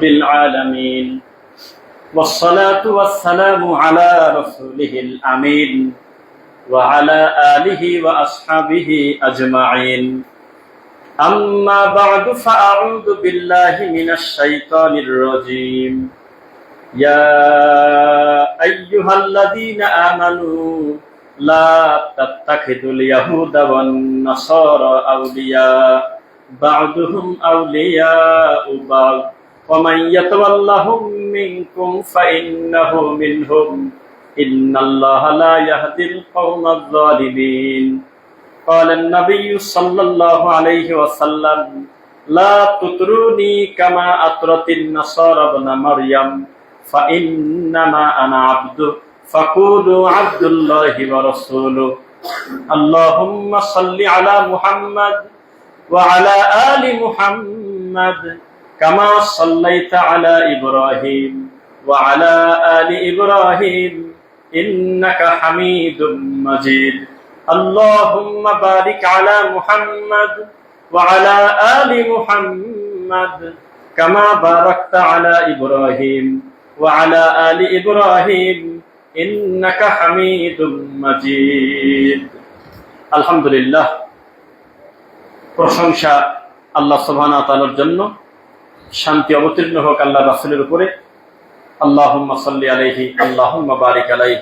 بالعالمين والصلاة والسلام على رسوله الأمين وعلى آله وأصحابه أجمعين أما بعد فأعوذ بالله من الشيطان الرجيم يا أيها الذين آمنوا لا تتخذوا اليهود والنصارى أولياء بعضهم أولياء بعض ومن يتولهم منكم فإنه منهم إن الله لا يهدي القوم الظالمين قال النبي صلى الله عليه وسلم لا تطروني كما أطرت النصارى ابن مريم فإنما أنا عبد فقولوا عبد الله ورسوله اللهم صل على محمد وعلى آل محمد كما صليت على إبراهيم وعلى آل إبراهيم إنك حميد مجيد اللهم بارك على محمد وعلى آل محمد كما باركت على إبراهيم وعلى آل إبراهيم إنك حميد مجيد الحمد لله প্রশংসা আল্লাহ সুবহানাহু ওয়া তাআলার জন্য, শান্তি অবতীর্ণ হোক আল্লাহ রাসূলের উপরে। আল্লাহুম্মা সাল্লি আলাইহি আল্লাহুম্মা বারিক আলাইহি।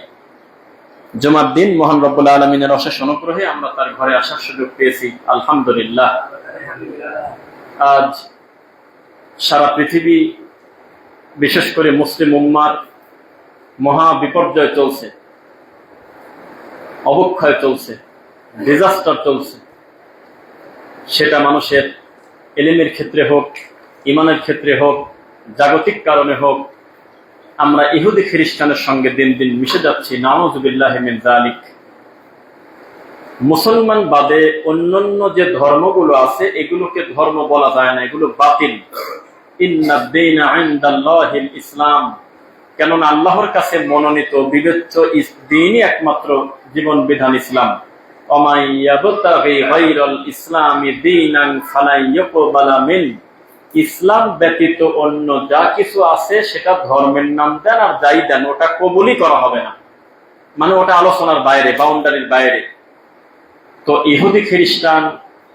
জুমার দিন মহান রব্বুল আলামিনের অশেষ অনুগ্রহে আমরা তার ঘরে আসার সুযোগ পেয়েছি, আলহামদুলিল্লাহ। আজ সারা পৃথিবী, বিশেষ করে মুসলিম উম্মার মহা বিপর্যয় চলছে, অবক্ষয় চলছে, ডিজাস্টার চলছে। সেটা মানুষের ইলমের ক্ষেত্রে হোক, ইমানের ক্ষেত্রে হোক, জাগতিক কারণে হোক, আমরা ইহুদি খ্রিস্টানের সঙ্গে দিন দিন মিশে যাচ্ছি। নাউযুবিল্লাহি মিন যালিক। মুসলমান বাদে অন্যান্য যে ধর্মগুলো আছে এগুলোকে ধর্ম বলা যায় না, এগুলো বাতিল। ইন্নাদ দীনা ইনদাল্লাহিল ইসলাম। কেননা আল্লাহর কাছে মনোনীত বিবেচ্য দ্বীনই একমাত্র জীবন বিধান ইসলাম। ওমাই ইয়াবতাগি গায়রাল ইসলামি দীনান ফালাই ইউকবালা মিন। ইসলাম ব্যতীত অন্য যা কিছু আছে সেটা ধর্মের নাম দেন, আর যাই দেন ওটা কবুলই করা হবে না, মানে ওটা আলোচনার বাইরে, বাউন্ডারির বাইরে। তো ইহুদি খ্রিস্টান,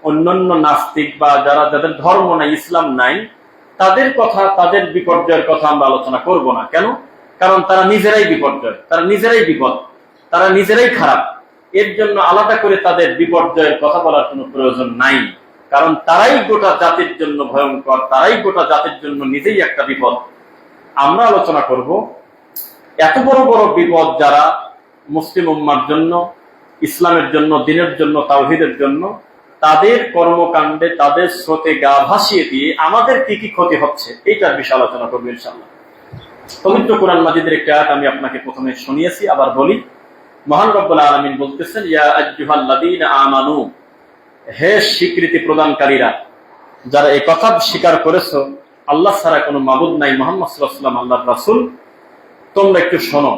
অন্যান্য নাস্তিক বা যাদের ধর্ম নাই, ইসলাম নাই, তাদের কথা, তাদের বিপর্যয়ের কথা আমরা আলোচনা করব না। কেন? কারণ তারা নিজেরাই বিপর্যয়, তারা নিজেরাই বিপদ, তারা নিজেরাই খারাপ। এর জন্য আলাদা করে তাদের বিপর্যয়ের কথা বলার কোনো প্রয়োজন নাই, কারণ তারাই গোটা জাতির জন্য ভয়ঙ্কর, তারাই গোটা জাতির জন্য নিজেই একটা বিপদ। আমরা আলোচনা করব এত বড় বড় বিপদ যারা মুসলিম উম্মার জন্য, ইসলামের জন্য, দ্বীনের জন্য, তাওহীদের জন্য, তাদের কর্মকাণ্ডে, তাদের স্রোতে গা ভাসিয়ে দিয়ে আমাদের কি কি ক্ষতি হচ্ছে, এইটার বিষয়ে আলোচনা করবো ইনশাআল্লাহ। পবিত্র কোরআন মাজিদের একটা আয়াত আমি আপনাকে প্রথমে শুনিয়েছি, আবার বলি। মহান রব্বুল আলামিন বলতেছেন, ইয়া আইয়ুহাল্লাযীনা আমানু, হে স্বীকৃতি প্রদানকারীরা, যারা এই কথা স্বীকার করেছো আল্লাহ ছাড়া কোনো মাবুদ নাই, মুহাম্মদ সাল্লাল্লাহু আলাইহি ওয়াসাল্লাম আল্লাহর রাসূল, তোমরা একটু শোনো।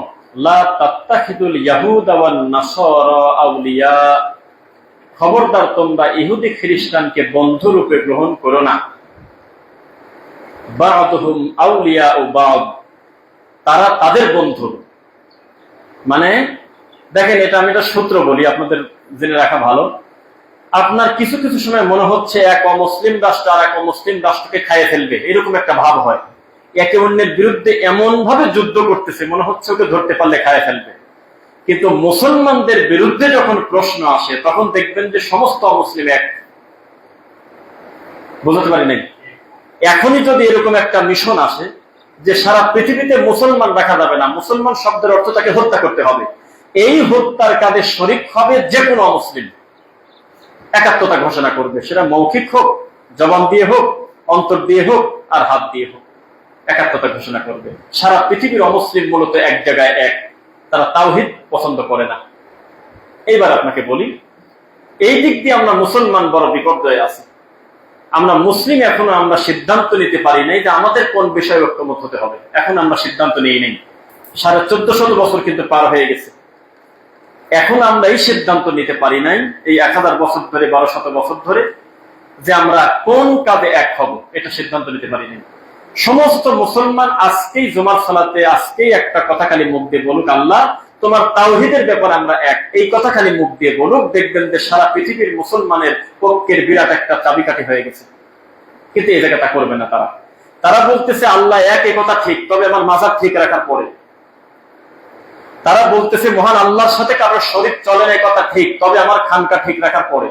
লা তাত্তাখিদুল ইয়াহুদা ওয়ান নাসারা আউলিয়া। খবরদার তোমরা ইহুদি খ্রিস্টানকে বন্ধু রূপে গ্রহণ করো না। বা'দুহুম আউলিয়াউ বা'দ, তারা তাদের বন্ধু। মানে দেখেন, এটা আমি একটা সূত্র বলি, আপনাদের জেনে রাখা ভালো। আপনার কিছু কিছু সময় মনে হচ্ছে এক অমুসলিম রাষ্ট্র আর এক অমুসলিম রাষ্ট্রকে খাইয়ে ফেলবে, এরকম একটা ভাব হয়। একে অন্যের বিরুদ্ধে এমন ভাবে যুদ্ধ করতেছে, মনে হচ্ছে ওকে ধরতে পারলে খাইয়ে ফেলবে। কিন্তু মুসলমানদের বিরুদ্ধে যখন প্রশ্ন আসে তখন দেখবেন যে সমস্ত অমুসলিম এক। বুঝতে পারি নাই? এখনই যদি এরকম একটা মিশন আসে যে সারা পৃথিবীতে মুসলমান রাখা যাবে না, মুসলমান শব্দের অর্থ তাকে হত্যা করতে হবে, এই হত্যার কাজে শরীক হবে যে কোনো অমুসলিম, একাত্মতা ঘোষণা করবে, সেটা মৌখিক হোক, জবান দিয়ে হোক, অন্তর দিয়ে হোক, আর হাত দিয়ে হোক, একাত্মতা ঘোষণা করবে। সারা পৃথিবীর অমুসলিম মূলত এক জায়গায় এক, তারা তাওহীদ পছন্দ করে না। এইবার আপনাকে বলি, এই দিক দিয়ে আমরা মুসলমান বড় বিপর্যয়ে আছি। আমরা মুসলিম, এখনো আমরা সিদ্ধান্ত নিতে পারি নাই যে আমাদের কোন বিষয়ে ঐক্যমত হতে হবে। এখন আমরা সিদ্ধান্ত নিই নেই। 1450 বছর কিন্তু পার হয়ে গেছে, এখন আমরা এই সিদ্ধান্ত নিতে পারি নাই, এই 1000 বছর ধরে, 1200 বছর ধরে, যে আমরা কোন কাজে এক হব, এটা সিদ্ধান্ত নিতে পারি নাই। সমস্ত মুসলমান আজকেই জুমার সালাতে আজকেই একটা কথা খালি মুখ দিয়ে বলুক, আল্লাহ তোমার তাওহীদের ব্যাপারে আমরা এক, এই কথা খালি মুখ দিয়ে বলুক, দেখবেন যে সারা পৃথিবীর মুসলমানের পক্ষের বিরাট একটা চাবিকাঠি হয়ে গেছে। কিন্তু এই জায়গাটা করবে না তারা। তারা বলতেছে আল্লাহ এক, এই কথা ঠিক, তবে আমার মাজার ঠিক রাখার পরে। তারা বলতেছে মহান আল্লাহর সাথে কারো শরীক চলে না, এই কথা ঠিক, তবে আমার খানকা ঠিক রাখার পরে।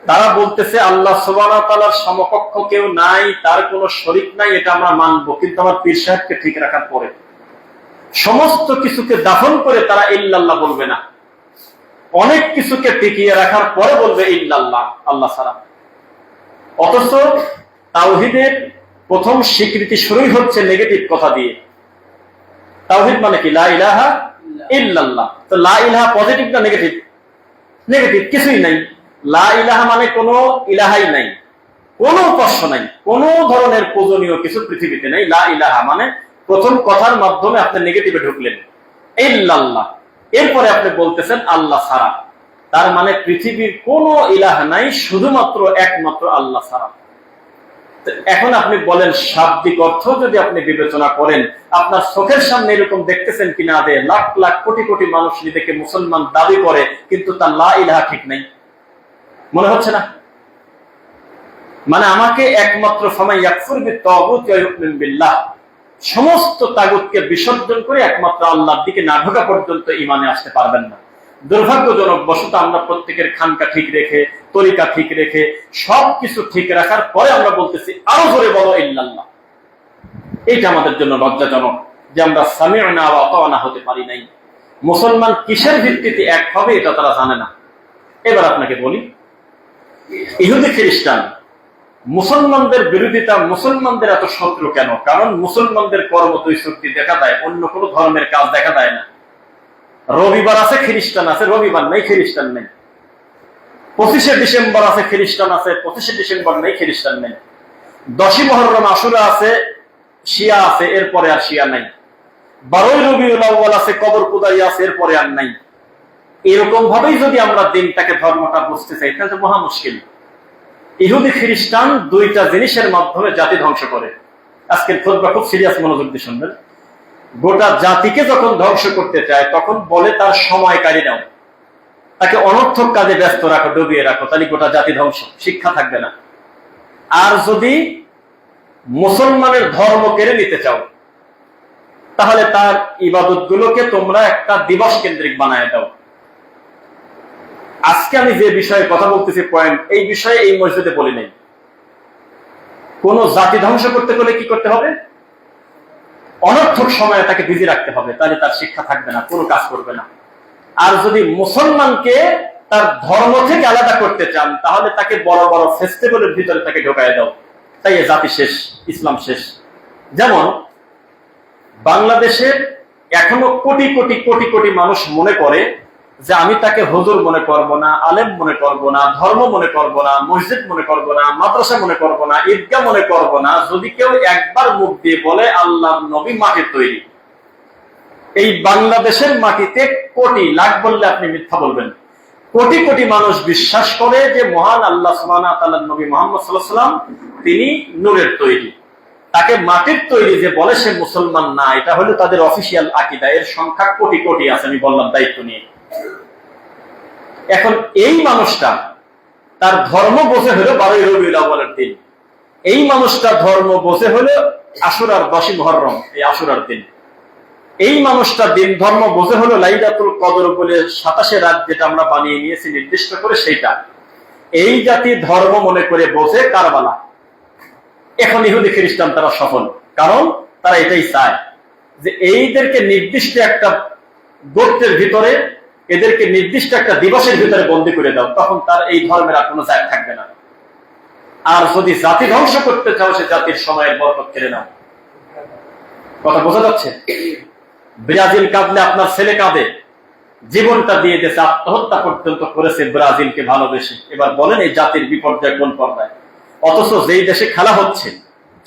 তারা বলতেছে আল্লাহ সুবহানাহু ওয়া তাআলার সমকক্ষ কেউ নাই, তার কোনো শরীক নাই, এটা আমরা মানবো, কিন্তু আমার পীর সাহেবকে ঠিক রাখার পরে। সমস্ত কিছুকে দাফন করে তারা ইল্লাল্লাহ বলবে না, অনেক কিছুকে টিকিয়ে রাখার পরে বলবে ইল্লাল্লাহ, আল্লাহ ছাড়া। অথচ তাওহীদের প্রথম স্বীকৃতি শুরুই হচ্ছে নেগেটিভ কথা দিয়ে। তাওহীদ মানে কি? লা ইলাহা ইল্লাল্লাহ। তো লা ইলাহা পজিটিভ না নেগেটিভ? নেগেটিভ, কিছুই নাই। লা ইলাহা মানে কোনো ইলাহাই নাই, কোনো উপাস্য নাই, কোন ধরনের পূজনীয় কিছু পৃথিবীতে নাই। লা ইলাহা মানে প্রথম কথার মাধ্যমে আপনি নেগেটিভে ঢুকলেন, ইল্লাল্লাহ। এরপরে আপনি বলতেছেন আল্লাহ ছাড়া। তার মানে পৃথিবীর কোনো ইলাহ নাই, শুধুমাত্র একমাত্র আল্লাহ ছাড়া। এখন আপনি বলেন, শাব্দিক অর্থ যদি আপনি বিবেচনা করেন, আপনার চোখের সামনে এরকম দেখতেছেন কিনা যে লাখ লাখ কোটি কোটি মানুষ নিজেকে মুসলমান দাবি করে, কিন্তু তার লা ইলাহা ঠিক নাই, মনে হচ্ছে না? মানে আমাকে একমাত্র ফামাই ইয়াকফুর বিত-তাগুত ওয়া ইউমিন বিল্লাহ, সমস্ত তাগুতকে বিসর্জন করে একমাত্র আল্লাহর দিকে না ঢোকা পর্যন্ত ঈমানে আসতে পারবেন না। দুর্ভাগ্যজনক বশত আমরা প্রত্যেকের খানকা ঠিক রেখে, তরিকা ঠিক রেখে, সবকিছু ঠিক রাখার পরে আমরা বলতেছি আরো জোরে বলো ইল্লাল্লাহ। এটা আমাদের জন্য লজ্জাজনক যে আমরা সামি'না ওয়া আতা'না হতে পারি নাই। মুসলমান কিসের ভিত্তিতে এক হবে এটা তারা জানে না। এবার আপনাকে বলি, ইহুদি খ্রিস্টান মুসলমানদের বিরোধিতা, মুসলমানদের এত শত্রু কেন? কারণ মুসলমানদের কর্ম তৈশক্তি দেখা দেয়, অন্য কোন ধর্মের কাজ দেখা দেয় না। রবিবার আছে খ্রিস্টান আছে, রবিবার নেই খ্রিস্টান নেই। 25শে ডিসেম্বর আছে খ্রিস্টান আছে, 25শে ডিসেম্বর নেই খ্রিস্টান নেই। 10ই মুহররম আশুরা আছে, শিয়া আছে, এরপরে আর শিয়া নাই। 12ই রবিউল আউয়াল আছে, কবর পূজারি আছে, এরপরে আর নাই। এরকম ভাবেই যদি আমরা দিনটাকে, ধর্মটা বুঝতে চাই, তাহলে মহা মুশকিল। ইহুদি খ্রিস্টান দুইটা জিনিসের মাধ্যমে জাতি ধ্বংস করে। আজকের খুতবা খুব সিরিয়াস মনোযোগ দিয়ে শুনবেন। গোটা জাতিকে যখন ধ্বংস করতে চায়, তখন বলে তার সময় কারি নাও, তাকে অনর্থক কাজে ব্যস্ত রাখো, ডুবিয়ে রাখো, তাহলে গোটা জাতি ধ্বংস, শিক্ষা থাকবে না। আর যদি মুসলমানের ধর্ম কেড়ে নিতে চাও, তাহলে তার ইবাদত গুলোকে তোমরা একটা দিবস কেন্দ্রিক বানায় দাও। আজকে আমি যে বিষয়ে কথা বলতেছি, পয়েন্ট, এই বিষয়ে এই মসজিদে বলি নাই। কোন জাতি ধ্বংস করতে গেলে কি করতে হবে? অনর্থক সময়ে তাকে বিজি রাখতে হবে, তাহলে তার শিক্ষা থাকবে না, কোনো কাজ করবে না। আর যদি মুসলমানকে তার ধর্ম থেকে আলাদা করতে চান, তাহলে তাকে বড় বড় ফেস্টিভ্যালের ভিতরে তাকে ঢোকায় দাও, তাই জাতি শেষ, ইসলাম শেষ। যেমন বাংলাদেশের এখনো কোটি কোটি কোটি কোটি মানুষ মনে করে যে আমি তাকে হুজুর মনে করব না, আলেম মনে করব না, ধর্ম মনে করব না, মসজিদ মনে করব না, মাদ্রাসা মনে করব না, ঈদগাহ মনে করব না, যদি কেউ একবার মুখ দিয়ে বলে আল্লাহর নবী মাটির তৈরি। এই বাংলাদেশের মাটিতে কোটি, লাখ বললে আপনি মিথ্যা বলবেন, কোটি কোটি মানুষ বিশ্বাস করে যে মহান আল্লাহ সুবহানাহু ওয়া তাআলার নবী মুহাম্মদ সাল্লাল্লাহু আলাইহি ওয়াসাল্লাম তিনি নূরের তৈরি। তাকে মাটির তৈরি যে বলে সে মুসলমান না, এটা হলো তাদের অফিসিয়াল আকীদা। এর সংখ্যা কোটি কোটি আছে, আমি বললাম দায়িত্ব নিয়ে। এখন এই মানুষটা তার ধর্ম বোঝে হলো 12ই রবিউল আউয়ালের দিন, এই মানুষটা ধর্ম বোঝে হলো আশুরার 10ই মুহররম, এই আশুরার দিন। এই মানুষটা দিন ধর্ম বোঝে হলো লাইলাতুল কদর বলে 27 রাত যেটা আমরা বানিয়ে নিয়েছি নির্দিষ্ট করে, সেইটা এই জাতি ধর্ম মনে করে বোঝে কারবালা। এখন ইহুদি খ্রিস্টান তারা সফল, কারণ তারা এটাই চায় যে এইদেরকে নির্দিষ্ট একটা গোত্রের ভিতরে, এদেরকে নির্দিষ্ট একটা দিবসের ভিতরে বন্দী করে দাও, তখন তার এই ধর্মের আর কোনো জায়গা থাকবে না। আর যদি জাতি ধ্বংস করতে চাও, সে জাতির সময়ের বরকত কেড়ে নাও। কথা বোঝা যাচ্ছে? ব্রাজিল কাঁদলে আপনার ছেলে কাঁদে, জীবনটা দিয়ে দিয়েছে, আত্মহত্যা পর্যন্ত করেছে ব্রাজিলকে ভালোবেসে। এবার বলেন এই জাতির বিপর্যয় কোন পর্যায়ে? অথচ যেই দেশে খেলা হচ্ছে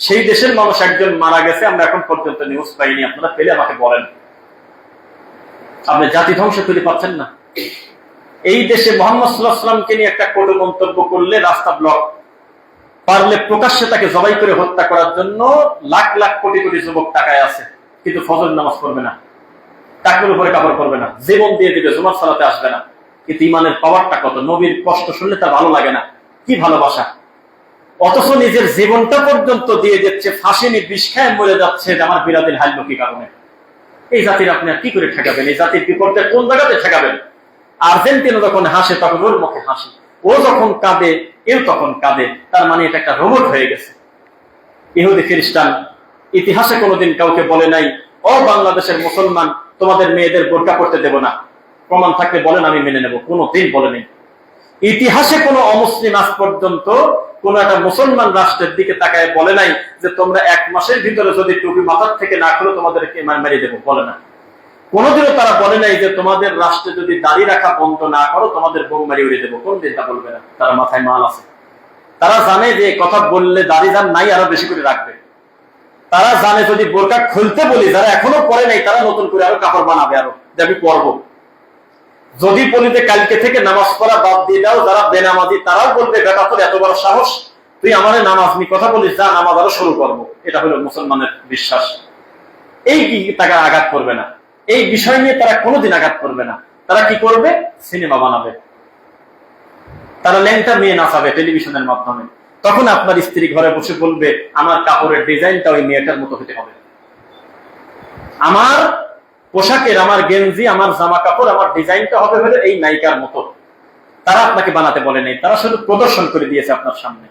সেই দেশের মানুষ একজন মারা গেছে, আমরা এখন পর্যন্ত নিউজ পাইনি। আপনারা পেলে আমাকে বলেন। আপনি জাতি ধ্বংস করে পাচ্ছেন না। এই দেশে মুহাম্মদ সাল্লাল্লাহু আলাইহি ওয়াসাল্লামকে নিয়ে একটা কটু মন্তব্য করলে রাস্তা ব্লক, পারলে প্রকাশ্যে তাকে জবাই করে হত্যা করার জন্য লাখ লাখ কোটি কোটি যুবক টাকায় আছে, কিন্তু ফজর নামাজ পড়বে না, টাকের উপরে কাপড় পরবে না, জীবন দিয়ে দিবে, জুমার সালাতে আসবে না। কিন্তু ইমানের পাওয়ারটা কত! নবীর কষ্ট শুনলে তার ভালো লাগে না, কি ভালোবাসা! অথচ নিজের জীবনটা পর্যন্ত দিয়ে দিচ্ছে, ফাঁসি নিয়ে বিষ খায় মরে যাচ্ছে যে আমার বিরাদিল হাইল কি কারণে। এই জাতির আপনি আর কি করে ঠেকাবেন? এই জাতির বিপদে কোন জায়গাতে ঠেকাবেন? আর্জেন্টিনা যখন হাসে তখন ওর মুখে হাসি, ও যখন কাঁদে এও তখন কাঁদে। তার মানে এটা একটা রোবট হয়ে গেছে। ইহুদি খ্রিস্টান ইতিহাসে কোনোদিন কাউকে বলে নাই, ও বাংলাদেশের মুসলমান তোমাদের মেয়েদের বোরকা পড়তে দেব না, প্রমাণ থাকলে বলেন আমি মেনে নেব। কোনোদিন বলেনি। ইতিহাসে কোন অমুসলিম আজ পর্যন্ত কোন একটা মুসলমান রাষ্ট্রের দিকে তাকায় বলে নাই যে তোমরা 1 মাসের ভিতরে যদি টুপি মাথার থেকে না করো তোমাদেরকে মেরে দেবো, বলে না। কোনোদিনও তারা বলে নাই যে তোমাদের রাষ্ট্রে যদি দাড়ি রাখা বন্ধ না করো তোমাদের বোম মারি উড়ে দেবো, কোনদিন তা বলবে না। তারা মাথায় মাল আছে, তারা জানে যে কথা বললে দাড়ি যান নাই আরো বেশি করে রাখবে। তারা জানে যদি বোরকা খুলতে বলি, যারা এখনো পরে নাই তারা নতুন করে আরো কাপড় বানাবে, আরো যাবি পরবো। যদি বলি যে কালকে থেকে নামাজ পড়া বাদ দিয়ে দাও, যারা বেনামাজি তারাও বলবে বেটা তোর এত বড় সাহস, তুই আমার নামাজ নিয়ে কথা বলিস, যা নামাজ আরো শুরু করবো। এটা হলো মুসলমানের বিশ্বাস। এই কি তারা আঘাত করবে না, এই বিষয় নিয়ে তারা কোনোদিন আঘাত করবে না। তারা কি করবে? সিনেমা বানাবে, তারা ল্যাংটা মেয়ে নাচাবে টেলিভিশনের মাধ্যমে। তখন আপনার স্ত্রী ঘরে বসে বলবে আমার কাপড়ের ডিজাইনটা ওই মেয়েটার মতো হতে হবে, আমার পোশাকের, আমার গেঞ্জি, আমার জামা কাপড়, আমার ডিজাইনটা হবে হলে এই নায়িকার মতো। তারা আপনাকে বানাতে বলে নেই, তারা শুধু প্রদর্শন করে দিয়েছে আপনার সামনে,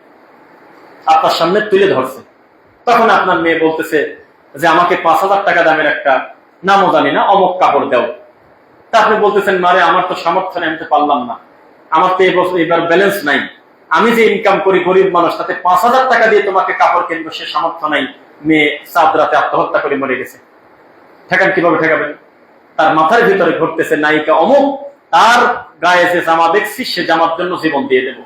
আপনার সামনে তুলে ধরছে। তখন আপনার মেয়ে বলতেছে যে আমাকে 5,000 টাকা দামের একটা, নামও জানি না, অমুক কাপড় দাও। তা আপনি বলতেছেন মারে আমার তো সামর্থ্য নেই, আমি তো পারলাম না, আমার তো এবার ব্যালেন্স নাই, আমি যে ইনকাম করি গরিব মানুষ, তাতে 5,000 টাকা দিয়ে তোমাকে কাপড় কিনবো সে সামর্থ্য নাই। মেয়ে চাঁদ রাতে আত্মহত্যা করে মরে গেছে। ঠেকান কিভাবে ঠেকাবেন? তার মাথার ভিতরে ঘটতেছে নায়িকা অমুক, তার গায়ে যে জামা দেখছি সে জামার জন্য জীবন দিয়ে দেব।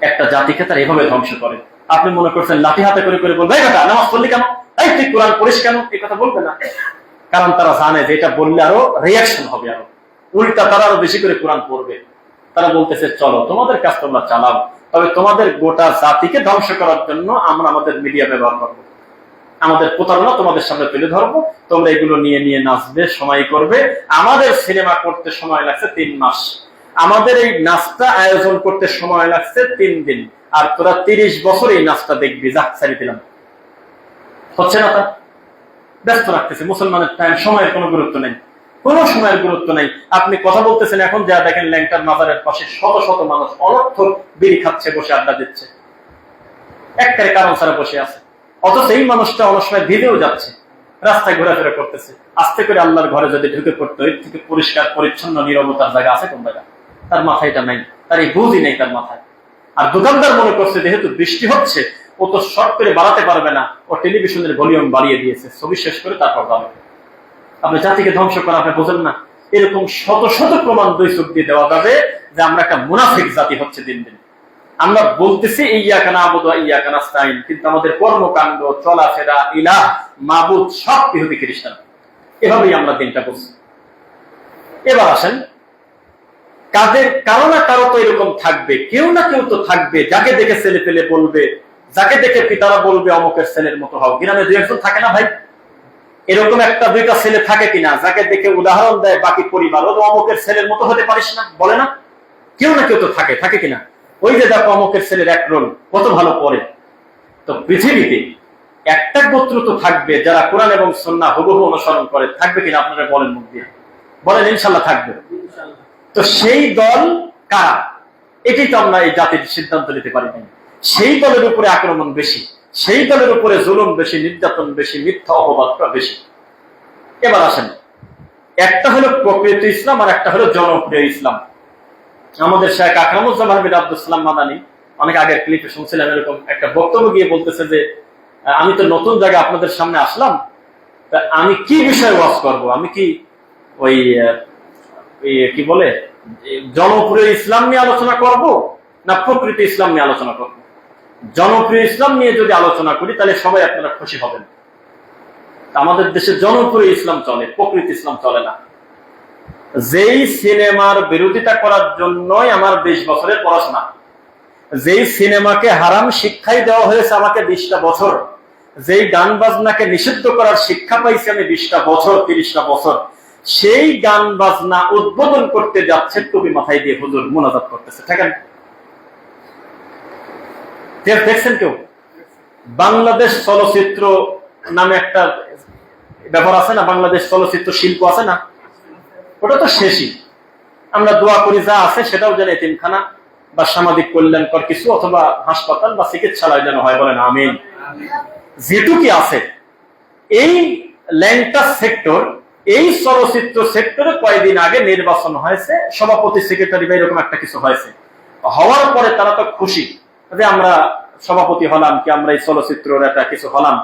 একটা জাতিকে তার এভাবে ধ্বংস করে। আপনি মনে করছেন লাঠি হাতে করে করে বলবে নামাজ পড়লি কেন, এই তুই কোরআন পড়িস কেন, এই কথা বলবে না। কারণ তারা জানে যে এটা বললে আরো রিয়াকশন হবে, আরো উল্টা তারা আরো বেশি করে কোরআন পড়বে। তারা বলতেছে চলো তোমাদের কাজ তোমরা চালাও, তবে তোমাদের গোটা জাতিকে ধ্বংস করার জন্য আমরা আমাদের মিডিয়া ব্যবহার করবো, আমাদের প্রতারণা তোমাদের সামনে তুলে ধরবো, তোমরা এগুলো নিয়ে নিয়ে নাচবে, সময় করবে। আমাদের সিনেমা করতে সময় লাগছে 3 মাস, আমাদের এই নাচটা আয়োজন করতে সময় লাগছে 3 দিন, আর তোরা 30 বছর এই নাচটা দেখবি, যা ছাড়ি দিলাম। হচ্ছে না? তা ব্যস্ত রাখতেছে। মুসলমানের টাইম, সময়ের কোনো গুরুত্ব নেই, কোনো সময়ের গুরুত্ব নেই। আপনি কথা বলতেছেন, এখন যা দেখেন ল্যাংটার মাজারের পাশে শত শত মানুষ অনর্থক বিড়ি খাচ্ছে, বসে আড্ডা দিচ্ছে, একটাই কারণ ছাড়া বসে আছে। অথচ এই মানুষটা অনেক সময় ভিড়েও যাচ্ছে, রাস্তায় ঘোরাফেরা করতেছে। আস্তে করে আল্লাহর ঘরে যদি ঢুকে পড়তো, এর থেকে পরিষ্কার পরিচ্ছন্ন নীরবতার জায়গা আছে কোন জায়গা? তার মাথায় এটা নাই, তার এই বুঝই নেই তার মাথায়। আর দোকানদার মনে করছে যেহেতু বৃষ্টি হচ্ছে ও তো শর্ট করে বাড়াতে পারবে না, ও টেলিভিশনের ভলিউম বাড়িয়ে দিয়েছে, ছবি শেষ করে তারপর যাবে। আপনি জাতিকে ধ্বংস করা আপনি বোঝেন না? এরকম শত শত প্রমাণ 2 চোখ দিয়ে দেওয়া যাবে যে আমরা একটা মুনাফিক জাতি হচ্ছে দিন দিন। আমরা বলতেছি ইয়াকা নাবুদু ওয়া ইয়াকা নাস্তাইন, কিন্তু আমাদের কর্মকাণ্ড, চলাফেরা, ইলাহ, মাবুদ সব ইহুদি খ্রিস্টান। এভাবেই আমরা দিনটা করছি। এবার আসেন, কাদের কারো না কারো তো এরকম থাকবে, কেউ না কেউ তো থাকবে যাকে দেখে ছেলে পেলে বলবে, যাকে দেখে পিতারা বলবে অমুকের ছেলের মতো হও। গ্রামে 2-1 থাকে না ভাই? এরকম 1-2টা ছেলে থাকে কিনা যাকে দেখে উদাহরণ দেয় বাকি পরিবার, ও অমুকের ছেলের মতো হতে পারিস না, বলে না? কেউ না কেউ তো থাকে, থাকে কিনা? ওই যে দেখো অমুকের ছেলের এক রোল কত ভালো পড়ে। তো পৃথিবীতে একটা গোত্র তো থাকবে যারা কোরআন এবং সুন্নাহ হুবহু অনুসরণ করে, থাকবে কিনা আপনারা বলেন, মুখ দিয়ে বলেন। ইনশাল্লাহ থাকবে। তো সেই দল কারা? এটাই তো আমরা এই জাতির সিদ্ধান্ত নিতে পারি না। সেই দলের উপরে আক্রমণ বেশি, সেই দলের উপরে জুলুম বেশি, নির্যাতন বেশি, মিথ্যা অপবাদটা বেশি। এবার আসেন, একটা হলো প্রকৃত ইসলাম আর একটা হলো জনপ্রিয় ইসলাম। আমাদের শেখ আকরামুজ্জামান বিন আব্দুল সালাম মাদানী অনেক আগের ক্লিপে শুনছিলাম, এরকম একটা বক্তব্য গিয়ে বলতেছে যে আমি তো নতুন জায়গায় আপনাদের সামনে আসলাম, আমি কি বিষয়ে ওয়াজ করব? আমি কি ওই কি বলে জনপ্রিয় ইসলাম নিয়ে আলোচনা করব না প্রকৃত ইসলাম নিয়ে আলোচনা করব? জনপ্রিয় ইসলাম নিয়ে যদি আলোচনা করি তাহলে সবাই আপনারা খুশি হবেন। আমাদের দেশে জনপ্রিয় ইসলাম চলে, প্রকৃত ইসলাম চলে না। যেই সিনেমার বিরোধিতা করার জন্যই আমার 20 বছরের পড়াশোনা, যেই সিনেমাকে হারাম শিক্ষাই দেওয়া হয়েছে আমাকে 20টা বছর, যেই গান বাজনাকে নিষিদ্ধ করার শিক্ষা পাইছি আমি 20টা বছর, 30টা বছর, সেই গান বাজনা উদ্বোধন করতে যাচ্ছে টুপি মাথায় দিয়ে হুজুর মুনাজাত করতেছে। দেখেন দেখছেন কেউ? বাংলাদেশ চলচ্চিত্র নামে একটা ব্যাপার আছে না, বাংলাদেশ চলচ্চিত্র শিল্প আছে না, ওটা তো শেষই। আমরা দোয়া করি যা আছে সেটাও যেন এতিমখানা বা সামাজিক কল্যাণকর কিছু অথবা হাসপাতাল বা চিকিৎসালয় যেন হয়, বলেন আমিন। যেটুকি আছে এই ল্যাংটা সেক্টর, এই চলচ্চিত্র সেক্টরে কয়েকদিন আগে নির্বাচন হয়েছে, সভাপতি সেক্রেটারি বা এরকম একটা কিছু হয়েছে। হওয়ার পরে তারা তো খুশি যে আমরা সভাপতি হলাম, কি আমরা এই চলচ্চিত্রের একটা কিছু হলাম,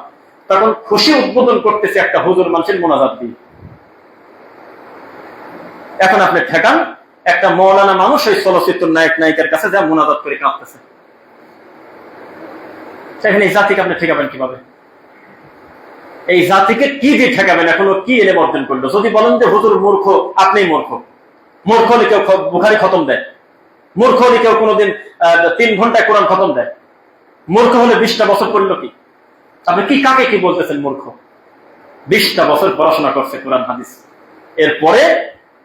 তখন খুশি উদ্বোধন করতেছে একটা হুজুর মানুষের মোনাজাত দিয়ে। এখন আপনি ঠেকান একটা মৌলানা মানুষ ওই চলচ্চিত্র নায়ক নায়িকার কাছে যা মোনাজাত করে কাঁদতেছে, সেখানে এই জাতিকে আপনি ঠেকাবেন কিভাবে? এই জাতিকে কি দিয়ে ঠেকাবেন? এখনো কি এলেম অর্জন করলো? যদি বলেন যে হুজুর মূর্খ, আপনি মূর্খ। মূর্খ হলে কেউ বুখারি খতম দেয়? মূর্খ হলে কেউ কোনোদিন 3 ঘন্টায় কোরআন খতম দেয়? মূর্খ হলে 20টা বছর পড়লো কি? আপনি কি কাকে কি বলতেছেন মূর্খ? 20টা বছর পড়াশোনা করছে কোরআন হাদিস, এরপরে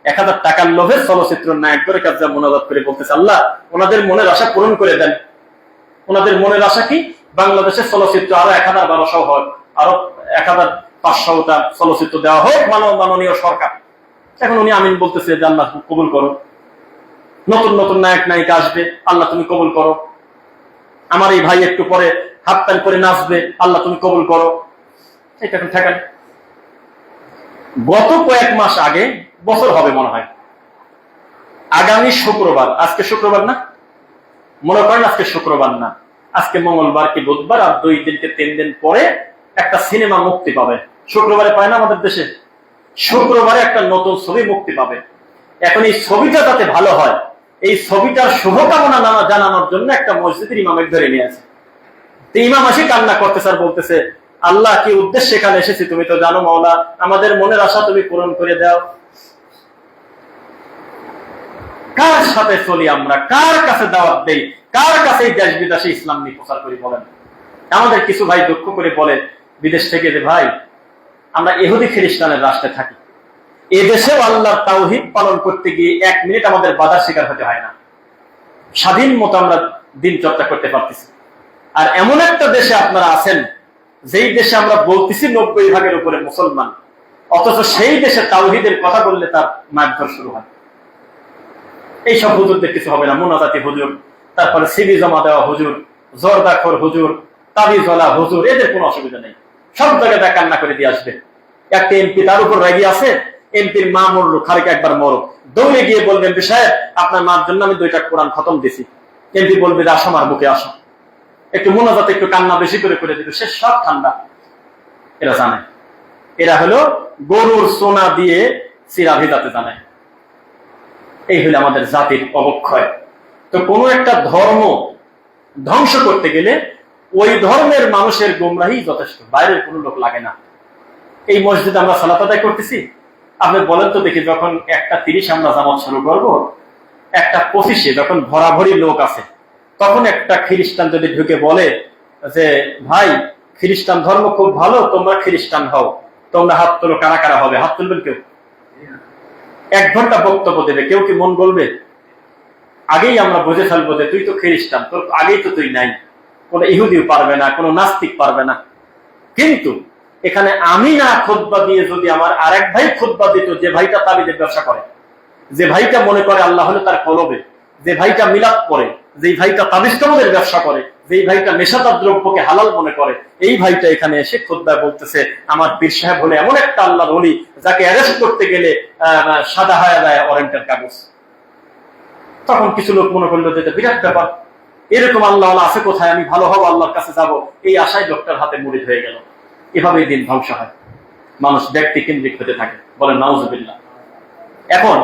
1000 টাকার লোভে চলচ্চিত্র নায়কদের কাছে মোনাজাত করে বলতেছে আল্লাহ ওনাদের মনের আশা পূরণ করে দেন। ওনাদের মনের আশা কি? বাংলাদেশের চলচ্চিত্র আরো 1000-1200 হয়, আরো 1500টা চলচ্চিত্র দেওয়া হোক মাননীয় সরকার। এখন উনি আমিন বলতেছে যে আল্লাহ কবুল করো, নতুন নতুন নায়ক নায়িকা আসবে, আল্লাহ তুমি কবুল করো, আমার এই ভাই একটু পরে হাত টান করে নাচবে, আল্লাহ তুমি কবুল করো। এটা এখন ঠেকান। গত কয়েক মাস আগে, বছর হবে মনে হয়, আগামী শুক্রবার, আজকে শুক্রবার না, মনে করেন আজকে শুক্রবার না, আজকে মঙ্গলবার কি বুধবার, আর 2 দিন কি 3 দিন পরে একটা সিনেমা মুক্তি পাবে। শুক্রবারে পায় না আমাদের দেশে? শুক্রবারে একটা নতুন ছবি মুক্তি পাবে। এখন এই ছবিটা যাতে ভালো হয়, এই ছবিটার শুভকামনা জানানোর জন্য একটা মসজিদের ইমামের ধরে নিয়ে আছে। তো ইমাম আসি কান্না করতেছে আর বলতেছে আল্লাহ কি উদ্দেশ্যে এখানে এসেছি তুমি তো জানো মাওলা, আমাদের মনের আশা তুমি পূরণ করে দাও। কার সাথে চলি আমরা? কার কাছে দাওয়াত দেই? কার কাছে দেশ বিদেশে ইসলাম নিয়ে প্রচার করি বলেন? আমাদের কিছু ভাই দুঃখ করে বলে বিদেশ থেকে যে ভাই আমরা ইহুদি খ্রিস্টানের রাষ্ট্রে থাকি, এদেশেও আল্লাহর তাওহীদ পালন করতে গিয়ে 1 মিনিট আমাদের বাধার শিকার হতে হয় না, স্বাধীন মতো আমরা দিন চর্চা করতে পারতেছি। আর এমন একটা দেশে আপনারা আছেন যেই দেশে আমরা বলতেছি 90% উপরে মুসলমান, অথচ সেই দেশে তাওহীদের কথা বললে তার মারধর শুরু হয়। এইসব হুজুরদের কিছু হবে না, মুনাজাতি হুজুর, তারপরে সিবি জমা দেওয়া হুজুর, জর্দাখোর হুজুর, তাবিজওয়ালা হুজুর, এদের কোনো অসুবিধা নেই, সব জায়গায় কান্না করে দিয়ে আসবে। একটা এমপি তার উপর রেগে আছে, এমপির মা মরলো, খারিক একবার মরো, দৌড়ে গিয়ে বলবেন সাহেব আপনার মার জন্য আমি 2টা কোরআন খতম দিছি। এমপি বলবে যে আসো আমার বুকে আসো, একটু মোনাজাতে একটু কান্না বেশি করে দিবে, সে সব ঠান্ডা। এরা জানে, এরা হলো গরুর সোনা দিয়ে চিরা ভিজাতে জানে। এই হলো আমাদের জাতির অবক্ষয়। তো কোন একটা ধর্ম ধ্বংস করতে গেলে ওই ধর্মের মানুষের গোমরাহি যথেষ্ট, বাইরের কোনো লোক লাগে না। এই মসজিদে আমরা সালাত আদায় করতেছি, আপনি বলেন তো দেখি, যখন 1:30 আমরা জামাত শুরু করবো, 1:25 যখন ভরাভরি লোক আছে, তখন একটা খ্রিস্টান যদি ঢুকে বলে যে ভাই খ্রিস্টান ধর্ম খুব ভালো, তোমরা খ্রিস্টান হও, তোমরা হাত তোলো, কারা কারা হবে? হাত তুলবেন কেউ? 1 ঘন্টা বক্তব্য দেবে, কেউ কি মন বলবে? আগেই আমরা বুঝে ফেলবো যে তুই তো খ্রিস্টান, তোর আগেই তো তুই নাই, কোন ইহুদিও পারবে না, কোন নাস্তিক পারবে না। কিন্তু এখানে আমি না খুতবা দিয়ে যদি আমার আরেক ভাই খুতবা দিত, যে ভাইটা তাবিদের ব্যবসা করে, যে ভাইটা মনে করে আল্লাহ হলে তার কলবে, যে ভাইটা মিলাদ করে, যে ভাইটা তাবিজ কামালের ব্যবসা করে, যে ভাইটা নেশাদার দ্রব্যকে হালাল মনে করে, এই ভাইটা এখানে এসে খুতবায় বলতেছে আমার পীর সাহেব হলে এমন একটা আল্লাহর ওলি যাকে অ্যারেস্ট করতে গেলে সাদা হয়ে যায় ওয়ারেন্টের কাগজ। তখন কিছু লোক মনে করলো যে এটা বিরাট ব্যাপার, এরকম আল্লাহ আছে কোথায়, আমি ভালো হবো, আল্লাহর কাছে যাব, এই আশায় লোকটার হাতে মুড়ি হয়ে গেল। এভাবেই দিন ধ্বংস হয়, মানুষ ব্যক্তি কেন্দ্রিক হতে থাকে, বলেন নাউজুবিল্লাহ। এখন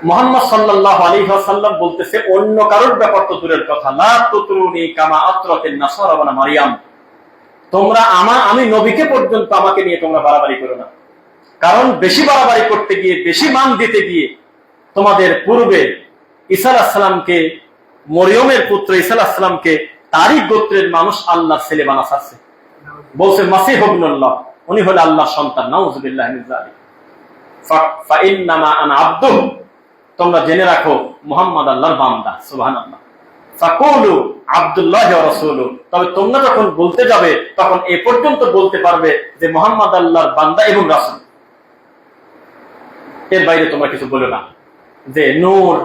মুহাম্মদ সাল্লাল্লাহু আলাইহি ওয়াসাল্লাম বলতেছে অন্য কারোর ব্যাপার তো দূরের কথা, লা তুতরুনি কামা আতরাতিন নাসারা ওয়া মারইয়াম, তোমরা আমি নবীকে পর্যন্ত আমাকে নিয়ে তোমরা বাড়াবাড়ি করো না। কারণ বেশি বাড়াবাড়ি করতে গিয়ে, বেশি মান দিতে গিয়ে তোমাদের পূর্বে ঈসা আলাইহিস সালামকে মরিয়মের পুত্র ঈসা আলাইহিস সালামকে তারই গোত্রের মানুষ আল্লাহর ছেলে বানাচ্ছে, বলছে মাসিহ ইবনুল্লাহ, উনি হলো আল্লাহর সন্তান। নাউযুবিল্লাহি মিন যালিক। ফা ইন্নামা আনা আবদুহু, তোমরা জেনে রাখো মুহাম্মদ আল্লাহর বান্দা। সুবহানাল্লাহ। ফাকুলু আব্দুল্লাহ ওয়া রাসূলুহু, তবে তোমরা যখন বলতে যাবে তখন এ পর্যন্ত বলতে পারবে যে মুহাম্মদ আল্লাহর বান্দা এবং রাসূল, এর বাইরে তোমরা কিছু বলো না যে নূর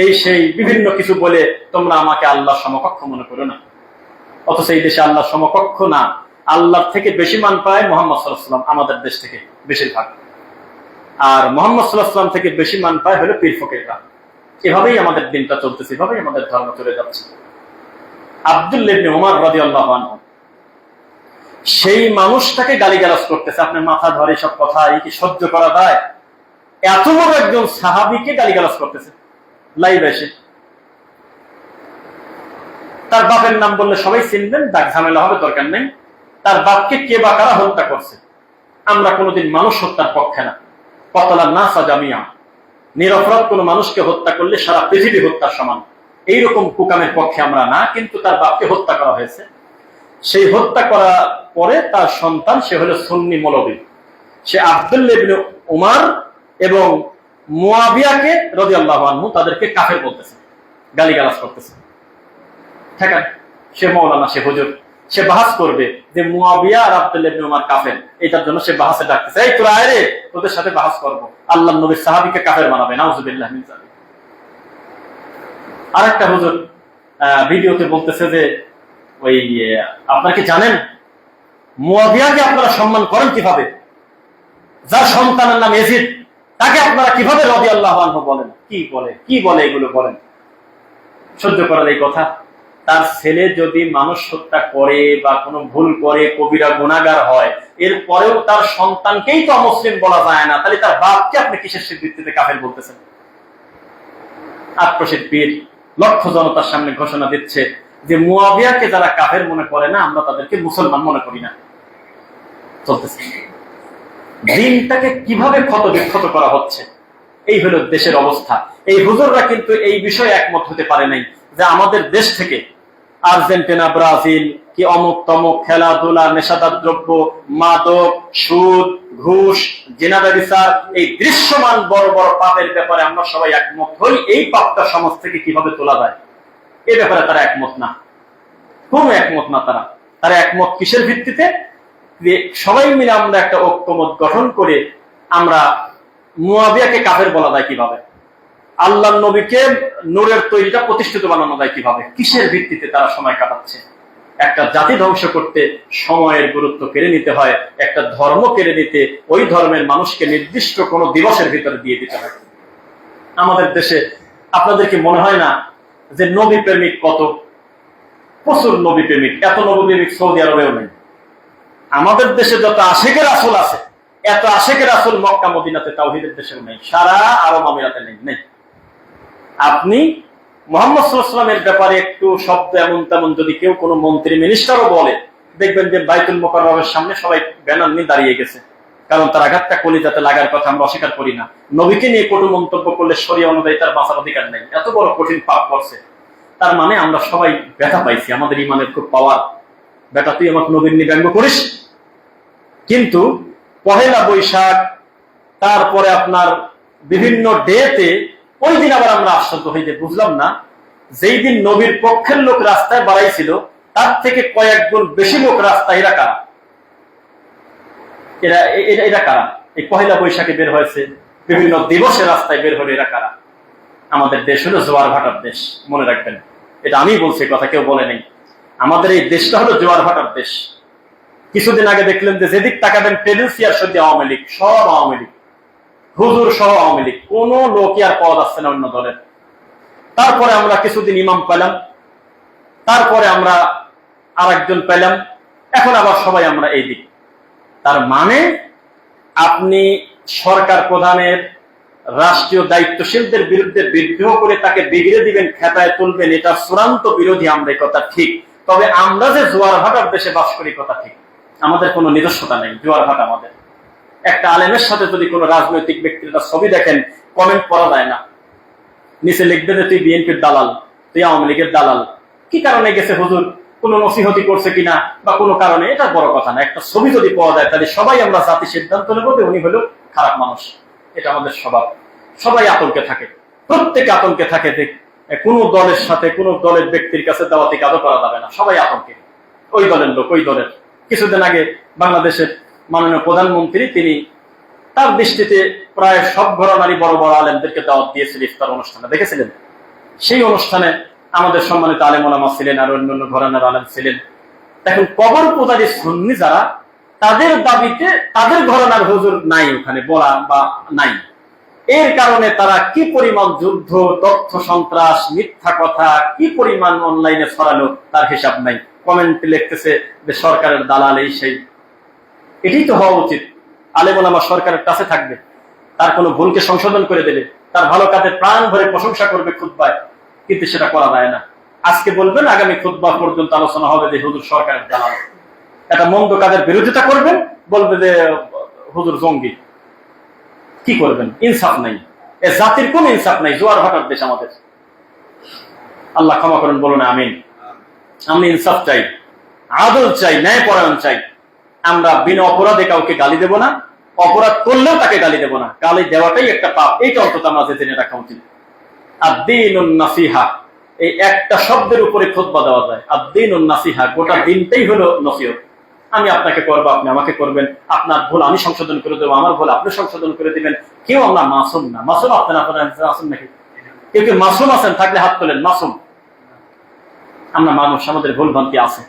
এই সেই বিভিন্ন কিছু বলে তোমরা আমাকে আল্লাহর সমকক্ষ মনে করো না। অথচ এই দেশে আল্লাহর সমকক্ষ না, আল্লাহর থেকে বেশি মান পায় মুহাম্মদ সাল্লাল্লাহু আলাইহি ওয়াসাল্লাম, আমাদের দেশ থেকে বেশিরভাগ। আর মুহাম্মদ সাল্লাল্লাহু আলাইহি ওয়াসাল্লাম থেকে বেশি মান পায় হলো পীর ফকিররা। এভাবেই আমাদের দিনটা চলতেছে, এভাবেই আমাদের ধর্ম চলে যাচ্ছে। আব্দুল্লাহ ইবনে উমর রাদিয়াল্লাহু আনহু সেই মানুষটাকে গালিগালাজ করতেছে, আপনার মাথা ধরে সব কথা, এই কি সহ্য করা যায়? এত বড় একজন সাহাবীকে গালিগালাজ করতেছে লাইভ এসে। তার বাপের নাম বললে সবাই চিনবেন, দাগ ঝামেলা হবে, দরকার নেই। তার বাপকে কে বা কারা হত্যা করছে? আমরা কোনোদিন মানুষ হত্যার পক্ষে না। কতলার নাসা জামিয়া, নিরপরাধ কোন মানুষকে হত্যা করলে সারা পৃথিবী হত্যার সমান, এইরকম কুকামের পক্ষে আমরা না। কিন্তু তার বাপকে হত্যা করা হয়েছে। সেই হত্যা করার পরে তার সন্তান, সে হলো সুন্নি মৌলবী, সে আব্দুল্লাহ ইবনে উমর এবং মুয়াবিয়াকে রাদিয়াল্লাহু আনহু তাদেরকে কাফের বলতেছে, গালিগালাজ করতেছে। ঠিক আছে, সে মাওলানা, সে হুজুর, সে বাহাস করবে যে মুয়াবিয়া আর আব্দুল্লাহ ইবনে উমর কাফের, এটার জন্য সে বাহাসে ডাকতেছে, এই তোরা আয় রে, তোদের সাথে বাহাস করব। আল্লাহর নবীর সাহাবীকে কাফের বানাবে, নাউযুবিল্লাহি মিন যালিক। আরেকটা হুজুর ভিডিওতে বলতেছে যে ওই আপনারা কি জানেন মুয়াবিয়াকে আপনারা সম্মান করেন কিভাবে? যার সন্তানের নাম ইয়াজিদ, তাকে আপনারা কিভাবে রাদিয়াল্লাহু আনহু বলেন? কি বলে এগুলো বলেন? সহ্য করার এই কথা? তার ছেলে যদি মানুষ হত্যা করে বা কোনো ভুল করে, কবিরা গুনাহগার হয়, এরপরেও তার সন্তানকেই তো মুসলিম বলা যায় না, তাহলে তার বাপকে আপনি কিসের ভিত্তিতে কাফের বলতেছেন? আত্মশীল পীর লক্ষ জনতার সামনে ঘোষণা দিচ্ছে যে মুয়াবিয়াকে যারা কাফের মনে করে না, আমরা তাদেরকে মুসলমান মনে করি না। চলতেছে দিনটাকে কিভাবে ক্ষত বিক্ষত করা হচ্ছে, এই হলো দেশের অবস্থা। এই হুজুররা কিন্তু এই বিষয়ে একমত হতে পারে নাই যে আমাদের দেশ থেকে আর্জেন্টিনা, ব্রাজিল কি অমুক তমুক খেলাধুলা, নেশাদার দ্রব্য, মাদক, সুদ, ঘুষ, জিনা ব্যভিচার, এই দৃশ্যমান বড় বড় পাপের ব্যাপারে আমরা সবাই একমত হই। এই পাপটা সমাজ থেকে কিভাবে তোলা যায়, এ ব্যাপারে তারা একমত না, কোনো একমত না। তারা একমত কিসের ভিত্তিতে? যে সবাই মিলে আমরা একটা ঐক্যমত গঠন করে আমরা মুয়াবিয়াকে কাফের বলা যায় কিভাবে, আল্লাহর নবীকে নূরের তৈরিটা প্রতিষ্ঠিত বানানো যায় কিভাবে, কিসের ভিত্তিতে তারা সময় কাটাচ্ছে? একটা জাতি ধ্বংস করতে সময়ের গুরুত্ব কেড়ে নিতে হয়, একটা ধর্ম কেড়ে নিতে ওই ধর্মের মানুষকে নির্দিষ্ট কোনো দিবসের ভিতরে দিয়ে দিতে হয়। আমাদের দেশে আপনাদেরকে মনে হয় না যে নবী প্রেমিক কত? প্রচুর নবী প্রেমিক। এত নবী প্রেমিক সৌদি আরবেও নেই। আমাদের দেশে যত আশেকের রাসূল আছে, এত আশেকের রাসূল মক্কা মদিনাতে, তাওহীদের দেশেও নেই, সারা আরব আমিরাতে নেই। আপনি মুহাম্মদ সাল্লাল্লাহু আলাইহি ওয়াসাল্লামের ব্যাপারে একটু শব্দ এমন তেমন যদি কেউ কোনো মন্ত্রী মিনিস্টারও বলে, দেখবেন যে বাইতুল মুকাররমের সামনে সবাই ব্যানার নিয়ে দাঁড়িয়ে গেছে, কারণ তার আঘাতটা কলিজাতে লাগার কথা আমরা অস্বীকার করি না। নবীকে নিয়ে কটু মন্তব্য করলে শরীয়ত অনুযায়ী তার বাঁচার অধিকার নেই, এত বড় কঠিন পাপ করছে। তার মানে আমরা সবাই ব্যথা পাইছি, আমাদের ইমানের খুব পাওয়ার। বেটা তুই আমাকে নবীর নিয়ে ব্যঙ্গ করিস, কিন্তু পহেলা বৈশাখ, তারপরে আপনার বিভিন্ন ডেতে, ওই দিন আবার আমরা আশ্চর্য হই যে বুঝলাম না, যেই দিন নবীর পক্ষের লোক রাস্তায় বাড়াইছিল তার থেকে কয়েক গুণ বেশি লোক রাস্তায়, এরা কারা? এরা কারা? এই পহেলা বৈশাখে বের হয়েছে, বিভিন্ন দিবসে রাস্তায় বের হলে এরা কারা? আমাদের দেশ হলো জোয়ার ভাটার দেশ, মনে রাখবেন। এটা আমি বলছি, কথা কেউ বলে নেই। আমাদের এই দেশটা হলো জোয়ার ভাটার দেশ। কিছুদিন আগে দেখলেন যে যেদিক তাকাবেন টেলিভিশন সত্যি আওয়ামী লীগ, সব আওয়ামী লীগ, হুজুর সহ আওয়ামী লীগ, কোন লোকই আর পাওয়া যাচ্ছে না অন্য দলের। তারপরে আমরা কিছুদিন ইমাম পেলাম, তারপরে আমরা আরেকজন পেলাম, এখন আবার সবাই আমরা এই দিক। তার মানে আপনি সরকার প্রধানের, রাষ্ট্রীয় দায়িত্বশীলদের বিরুদ্ধে বিদ্রোহ করে তাকে বিগড়ে দিবেন, খেতায় তুলবেন, এটা চূড়ান্ত বিরোধী আমরা, কথা ঠিক। তবে আমরা যে জোয়ার ভাটার দেশে বাস করি, কথা ঠিক, আমাদের কোনো নিজস্বতা নেই। জোয়ার ভাটা আমাদের। একটা আলেমের সাথে যদি কোনো রাজনৈতিক ব্যক্তির ছবি দেখেন, কমেন্ট করা যায় না, নিচে লিখবে যে তুই বিএনপির দালাল, তুই আওয়ামী লীগের দালাল। কি কারণে গেছে হুজুর, কোন নসিহতি করছে কিনা বা কোনো কারণে, এটা বড় কথা না। একটা ছবি যদি পাওয়া যায় তাহলে সবাই আমরা জাতি সিদ্ধান্ত নেবো যে উনি হলো খারাপ মানুষ। এটা আমাদের স্বভাব। সবাই আতঙ্কে থাকে, প্রত্যেকে আতঙ্কে থাকে যে কোন দলের সাথে কোন দলের ব্যক্তির কাছে দাওয়াতি কাজও করা যাবে না, সবাই আতঙ্কে। ওই দলের লোক ওই দলের। কিছুদিন আগে বাংলাদেশের মাননীয় প্রধানমন্ত্রী তিনি তার দৃষ্টিতে প্রায় সব ঘরানারই বড় বড় আলেমদেরকে দাওয়াত দিয়েছিল ইফতার অনুষ্ঠানে, দেখেছিলেন? সেই অনুষ্ঠানে আমাদের সম্মানিত আলেম ওলামা ছিলেন, আর অন্যান্য ঘরানার আলেম ছিলেন। এখন কবর পূজারী সুন্নি যারা, তাদের দাবিতে তাদের ঘরানার হুজুর নাই ওখানে, বলা বা নাই। এর কারণে তারা কি পরিমাণ যুদ্ধ, তথ্য সন্ত্রাস, মিথ্যা কথা কি পরিমাণ অনলাইনে ছড়ালো তার হিসাব নাই। কমেন্টে লিখতেছে যে সরকারের দালাল এই সেই। এটাই তো হওয়া উচিত। আলেম ওলামা সরকারের কাছে থাকবে, তার কোনো ভুলকে সংশোধন করে দেবে, তার ভালো কাজে প্রাণ ভরে প্রশংসা করবে খুতবায়, কিন্তু সেটা করা যায় না। আজকে বলবেন, আগামী খুতবা পর্যন্ত আলোচনা হবে যে হুজুর সরকারের দালাল। একটা মন্দ কাজের বিরোধিতা করবেন, বলবে যে হুজুর জঙ্গি। কি করবেন? ইনসাফ নাই। এ জাতির কোন ইনসাফ নাই। জোয়ার ভাটার দেশ আমাদের। আল্লাহ ক্ষমা করেন, বলুন আমিন। আমি ইনসাফ চাই, আদল চাই, ন্যায় পরায়ণ চাই। আমরা বিনা অপরাধে কাউকে গালি দেব না, অপরাধ করলেও তাকে গালি দেব না। গালি দেওয়াটাই একটা পাপ, এইটা অন্তত আমাদের জেনে রাখা উচিত। আদ-দীনুন নাসিহা, এই একটা শব্দের উপরে খুতবা দেওয়া যায়। আদ-দীনুন নাসিহা, গোটা দিনটাই হলো নসিহত। আমি আপনাকে করবো, আপনি আমাকে করবেন। আপনার ভুল আমি সংশোধন করে দেবো, আমার ভুল আপনি সংশোধন করে দিবেন। কেউ আমরা মাসুম না। মাসুম আপনার মাসুম নাকি? কেউ কেউ মাসুম আছেন? থাকলে হাত তোলেন। মাসুম আমরা মানুষ, আমাদের ভুল ভ্রান্তি আছে।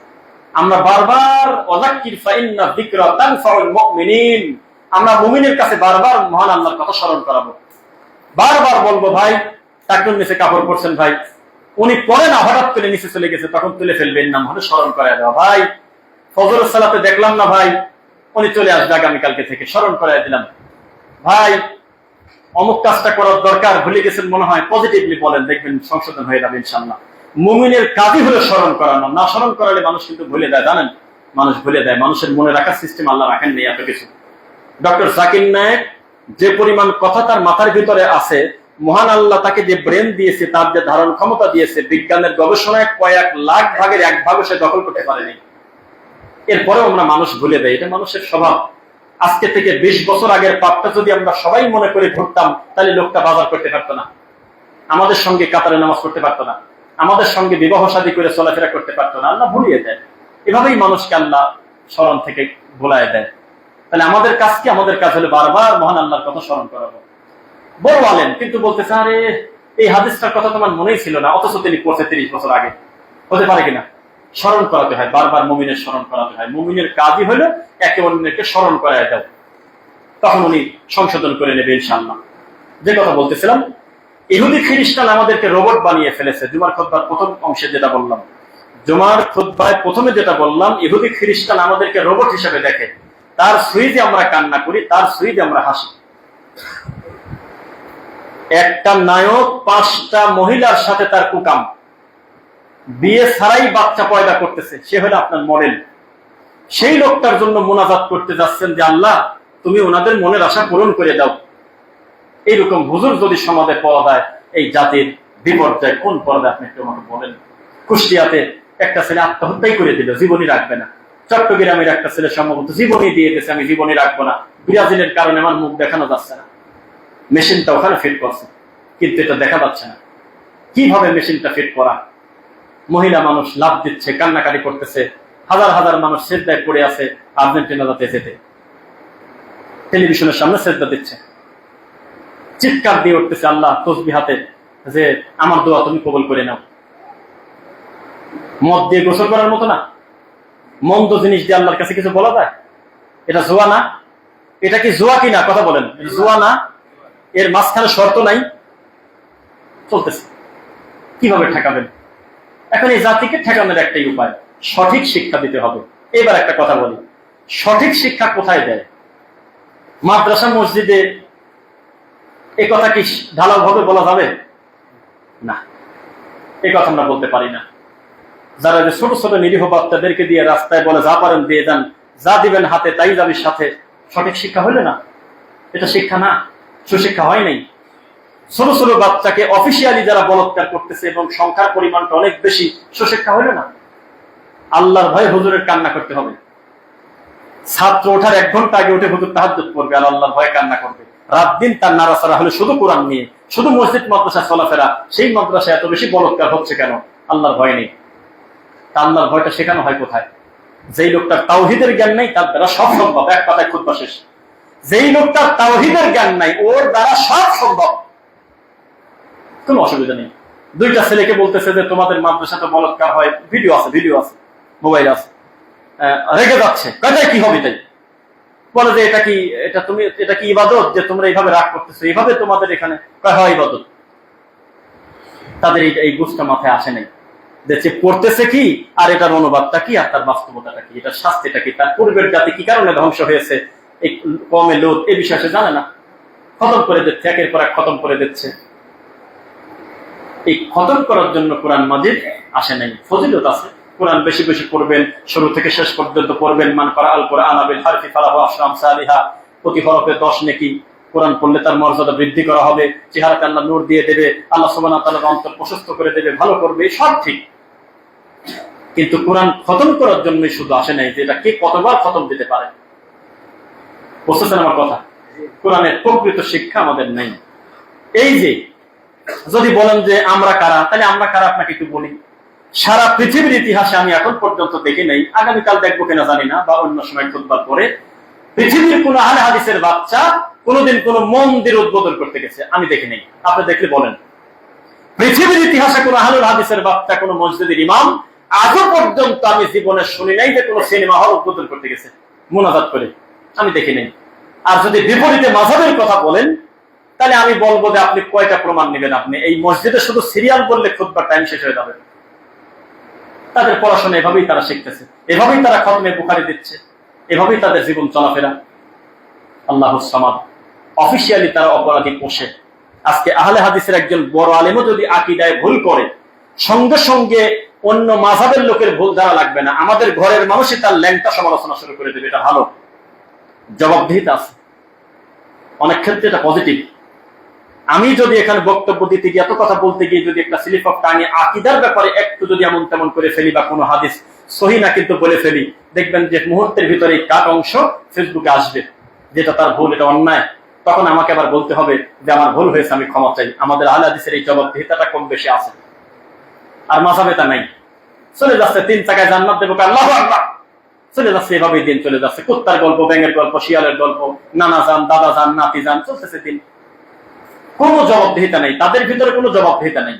আমরা বারবার ওয়াযাক্কির ফাইন্না যিকরা তানফাউল মুমিনিন, আমরা মুমিনের কাছে বারবার মহান আল্লাহর কথা স্মরণ করাবো। বারবার বলবো, ভাই টাকুর নিচে কাপড় পরছেন ভাই, উনি পরে না হঠাৎ করে নিচে চলে গেছে, তখন তুলে ফেলবেন না, মনে স্মরণ করায় দেওয়া। ভাই ফজরের সালাতে দেখলাম না ভাই, উনি চলে আসবে আগামীকালকে থেকে, স্মরণ করায় দিলাম। ভাই অমুক কাজটা করার দরকার, ভুলে গেছেন মনে হয়, পজিটিভলি বলেন, দেখবেন সংশোধন হয়ে যাবে ইনশাআল্লাহ। মুমিনের কাজই হলো স্মরণ করানো। না স্মরণ করালে মানুষ কিন্তু ভুলে যায়, জানেন? মানুষ ভুলে যায়। মানুষের মনে রাখার সিস্টেম আল্লাহ রাখেন নেই এত কিছু। ডক্টর জাকির নায়েক যে পরিমাণ কথা তার মাথার ভিতরে আছে, মহান আল্লাহ তাকে যে ব্রেন দিয়েছে, তার যে ধারণ ক্ষমতা দিয়েছে, বিজ্ঞানের গবেষণায় কয়েক লাখ ভাগের এক ভাগও সে দখল করতে পারেনি। এরপরেও আমরা মানুষ ভুলে যাই, এটা মানুষের স্বভাব। আজকে থেকে 20 বছর আগের পাপটা যদি আমরা সবাই মনে করে ঘুরতাম, তাহলে লোকটা বাজার করতে পারতো না, আমাদের সঙ্গে কাতারে নামাজ করতে পারতো না, আমাদের সঙ্গে বিবাহ শাদী করে চলাফেরা করতে পারতো না। আল্লাহ ভুলিয়ে দেয়। এভাবেই মানুষকে আল্লাহ স্মরণ থেকে ভুলায় দেয়। তাহলে আমাদের কাজ কি? আমাদের কাজ হলো বারবার মহান আল্লাহর কথা স্মরণ করাবো। বড় আলেম কিন্তু বলতেছে, আরে এই হাদিসটার কথা তোমার মনেই ছিল না, অথচ তিনি পড়ছে 30 বছর আগে। হতে পারে কিনা? স্মরণ করাতে হয়, বারবার মুমিনের স্মরণ করাতে হয়। মুমিনের কাজই হলো একে অন্যকে স্মরণ করায় দাও, তখন উনি সংশোধন করে নেবে ইনশাআল্লাহ। যে কথা বলতেছিলাম, ইহুদি খ্রিস্টান আমাদেরকে রোবট বানিয়ে ফেলেছে। জুমার খুতবার প্রথম অংশে যেটা বললাম, জুমার খুতবায় প্রথমে যেটা বললাম, ইহুদি খ্রিস্টান আমাদেরকে রোবট হিসেবে দেখে। তার সুইজে আমরা কান্না করি, তার সুইজে আমরা হাসি। একটা নায়ক 5টা মহিলার সাথে তার কুকাম, বিয়ে ছাড়াই বাচ্চা পয়দা করতেছে, সে হলো আপনার মডেল। সেই লোকটার জন্য মোনাজাত করতে যাচ্ছেন যে আল্লাহ তুমি ওনাদের মনের আশা পূরণ করে দাও। এইরকম হুজুর যদি সমাজে পাওয়া যায়, এই জাতির বিপর্যয় কোন পর্যায়ে আপনি একটু আমাকে বলেন। কুষ্টিয়াতে একটা ছেলে আত্মহত্যাই করে দিল, জীবনই রাখবে না। চট্টগ্রামের একটা ছেলে সম্ভবত জীবনই দিয়ে গেছে, আমি জীবনই রাখবো না, ব্রাজিলের কারণে আমার মুখ দেখানো যাচ্ছে না। মেশিনটা ওখানে ফিট করছে, কিন্তু এটা দেখা যাচ্ছে না। কিভাবে মেশিনটা ফিট করা? মহিলা মানুষ লাভ দিচ্ছে, কান্নাকাটি করতেছে, হাজার হাজার মানুষ সেজদায় পড়ে আছে আর্জেন্টিনা যাতে যেতে, টেলিভিশনের সামনে সেজদা দিচ্ছে, চিৎকার দিয়ে উঠতেছে আল্লাহ তসবিহ হাতে যে আমার দোয়া তুমি কবুল করে নাও। মদ দিয়ে গোসল করার মতো না, মন্দ জিনিস দিয়ে আল্লাহর কাছে কিছু বলা যায়? এটা জুয়া না? এটা কি জুয়া কিনা? কথা বলেন, জুয়া না? এর মাঝখানে শর্ত নাই, চলতেছে। কিভাবে ঠেকাবেন? এখন এই জাতিকে ঠেকানোর একটাই উপায়, সঠিক শিক্ষা দিতে হবে। এবার একটা কথা বলি, সঠিক শিক্ষা কোথায় দেয়? মাদ্রাসা মসজিদে? এ কথা কি ঢালাও ভাবে বলা যাবে? না, এই কথা আমরা বলতে পারি না। যারা যে ছোট ছোট নিরীহ বাচ্চাদেরকে দিয়ে রাস্তায় বলে যা পারেন দিয়ে যান, যা দিবেন হাতে তাই যাবির সাথে, সঠিক শিক্ষা হইলে না? এটা শিক্ষা না, সুশিক্ষা হয় নাই। ছোট ছোট বাচ্চাকে অফিসিয়ালি যারা বলৎকার করতেছে এবং সংখ্যার পরিমাণটা অনেক বেশি, সুশিক্ষা হলো না? আল্লাহর ভয়ে হুজুরের কান্না করতে হবে। ছাত্র ওঠার 1 ঘন্টা আগে উঠে হুজুর তাহাজ্জুদ পড়বে আর আল্লাহর ভয়ে কান্না করবে। রাত দিন তার নাড়াচাড়া হলে শুধু কোরআন নিয়ে, শুধু মসজিদ মাদ্রাসা চলাফেরা। সেই মাদ্রাসা এত বেশি বলৎকার হচ্ছে কেন? আল্লাহর ভয় নেই। আল্লাহর ভয়টা শেখানো হয় কোথায়? যেই লোকটার তাওহীদের জ্ঞান নেই তার দ্বারা সব সম্ভব। এক কথায় খুতবা শেষ। যেই লোকটার তাওহীদের জ্ঞান নাই ওর দ্বারা সব সম্ভব, কোনো অসুবিধা নেই। 2টা ছেলেকে বলতেছে যে তোমাদের মাদ্রাসাতে বলৎকার হয়, ভিডিও আছে, মোবাইল আছে, রেগে যাচ্ছে, কাজে কি হবে? তাই বলে যে এটা কি ইবাদত যে তোমরা এইভাবে রাগ করতেছো? এইভাবে তোমাদের এখানে হয় ইবাদত? তাদের এই বুঝটা মাথায় আসে নাই যে পড়তেছে কি, আর এটার অনুবাদটা কি, আর তার বাস্তবতাটা কি, এটার শাস্তিটা কি, তার পূর্বের জাতি কি কারণে ধ্বংস হয়েছে, এই কমে লোক এই বিষয়ে সে জানে না। খতম করে দিচ্ছে, একের পর এক খতম করে দিচ্ছে। এই খতম করার জন্য কোরআন মাজিদ আসে নাই। ফজিলত আছে, কোরআন বেশি বেশি পড়বেন, শুরু থেকে শেষ পর্যন্ত পড়বেন। মান করা আল কোরআন বিল হারফি ফালাহু আশরাম সালিহা, প্রতি হরফে 10 নেকি। কোরআন পড়লে তার মর্যাদা বৃদ্ধি করা হবে, চেহারাতে আল্লাহ নূর দিয়ে দেবে, আল্লাহ সুবহানাহু ওয়া তাআলার অন্তর প্রশস্ত করে দেবে, ভালো করবে, সব ঠিক। কিন্তু কোরআন খতম করার জন্যই শুধু আসে নাই যে এটা কে কতবার খতম দিতে পারে। বুঝতেছেন আমার কথা? কোরআনের প্রকৃত শিক্ষা আমাদের নেই। এই যে যদি বলেন যে আমরা কারা, তাহলে আমরা কারা আপনাকে একটু বলি। সারা পৃথিবীর ইতিহাসে আমি এখন পর্যন্ত দেখি নাই, আগামীকাল দেখবো কিনা জানি না, বা অন্য সময় খুতবার পরে, পৃথিবীর কোন আহলে হাদিসের বাচ্চা কোনদিন কোন মন্দির উদ্বোধন করতে গেছে আমি দেখি নাই। আপনি দেখলে বলেন। পৃথিবীর ইতিহাসে কোন আহলে হাদিসের বাচ্চা কোন মসজিদের ইমাম আজও পর্যন্ত আমি জীবনে শুনি নাই যে কোন সিনেমা হল উদ্বোধন করতে গেছে মুনাজাত করে, আমি দেখি নাই। আর যদি বিপরীতে মাযহাবের কথা বলেন তাহলে আমি বলবো যে আপনি কয়টা প্রমাণ নেবেন? আপনি এই মসজিদে শুধু সিরিয়াল বললে খুতবার টাইম শেষ হয়ে যাবে। তাদের পড়াশোনা এভাবেই তারা শিখতেছে, এভাবেই তারা খতমে বুখারী দিচ্ছে, এভাবেই তাদের জীবন চলাফেরা। আল্লাহুস সামাদ। অফিসিয়ালি তারা অপরাধী পোষে। আজকে আহলে হাদিসের একজন বড় আলেমও যদি আকীদায় ভুল করে, সঙ্গে সঙ্গে অন্য মাযহাবের লোকের ভুল দ্বারা লাগবে না, আমাদের ঘরের মানুষই তার ল্যাংটা সমালোচনা শুরু করে দেবে। এটা ভালো, জবাবদিহিতা আছে। অনেক ক্ষেত্রে এটা পজিটিভ। আমি যদি এখানে বক্তব্য দিতে গিয়ে, এত কথা বলতে গিয়ে যদি একটা স্লিপ অফ টাঙে আকীদার ব্যাপারে একটু যদি এমন তেমন করে ফেলি, বা কোনো হাদিস সহিহ না কিন্তু বলে ফেলি, দেখবেন যে মুহূর্তের ভিতরে কাট অংশ ফেসবুকে আসবে যেটা তার ভুল, এটা অন্যায়। তখন আমাকে আবার বলতে হবে যে আমার ভুল হয়েছে, আমি ক্ষমা চাই। আমাদের আহলে হাদিসের এই জবাবদিহিতাটা কম বেশি আছে, আর মাযহাবে তা নাই। চলে যাচ্ছে 3 টাকায় জান্নাত দেবো, আল্লাহু আকবার, চলে যাচ্ছে। এভাবেই দিন চলে যাচ্ছে। কুত্তার গল্প, ব্যাঙের গল্প, শিয়ালের গল্প, নানা যান, দাদা যান, নাতি যান, চলতেছে দিন। কোনো জবাবদিহিতা নেই, তাদের ভিতরে কোনো জবাবদিহিতা নেই।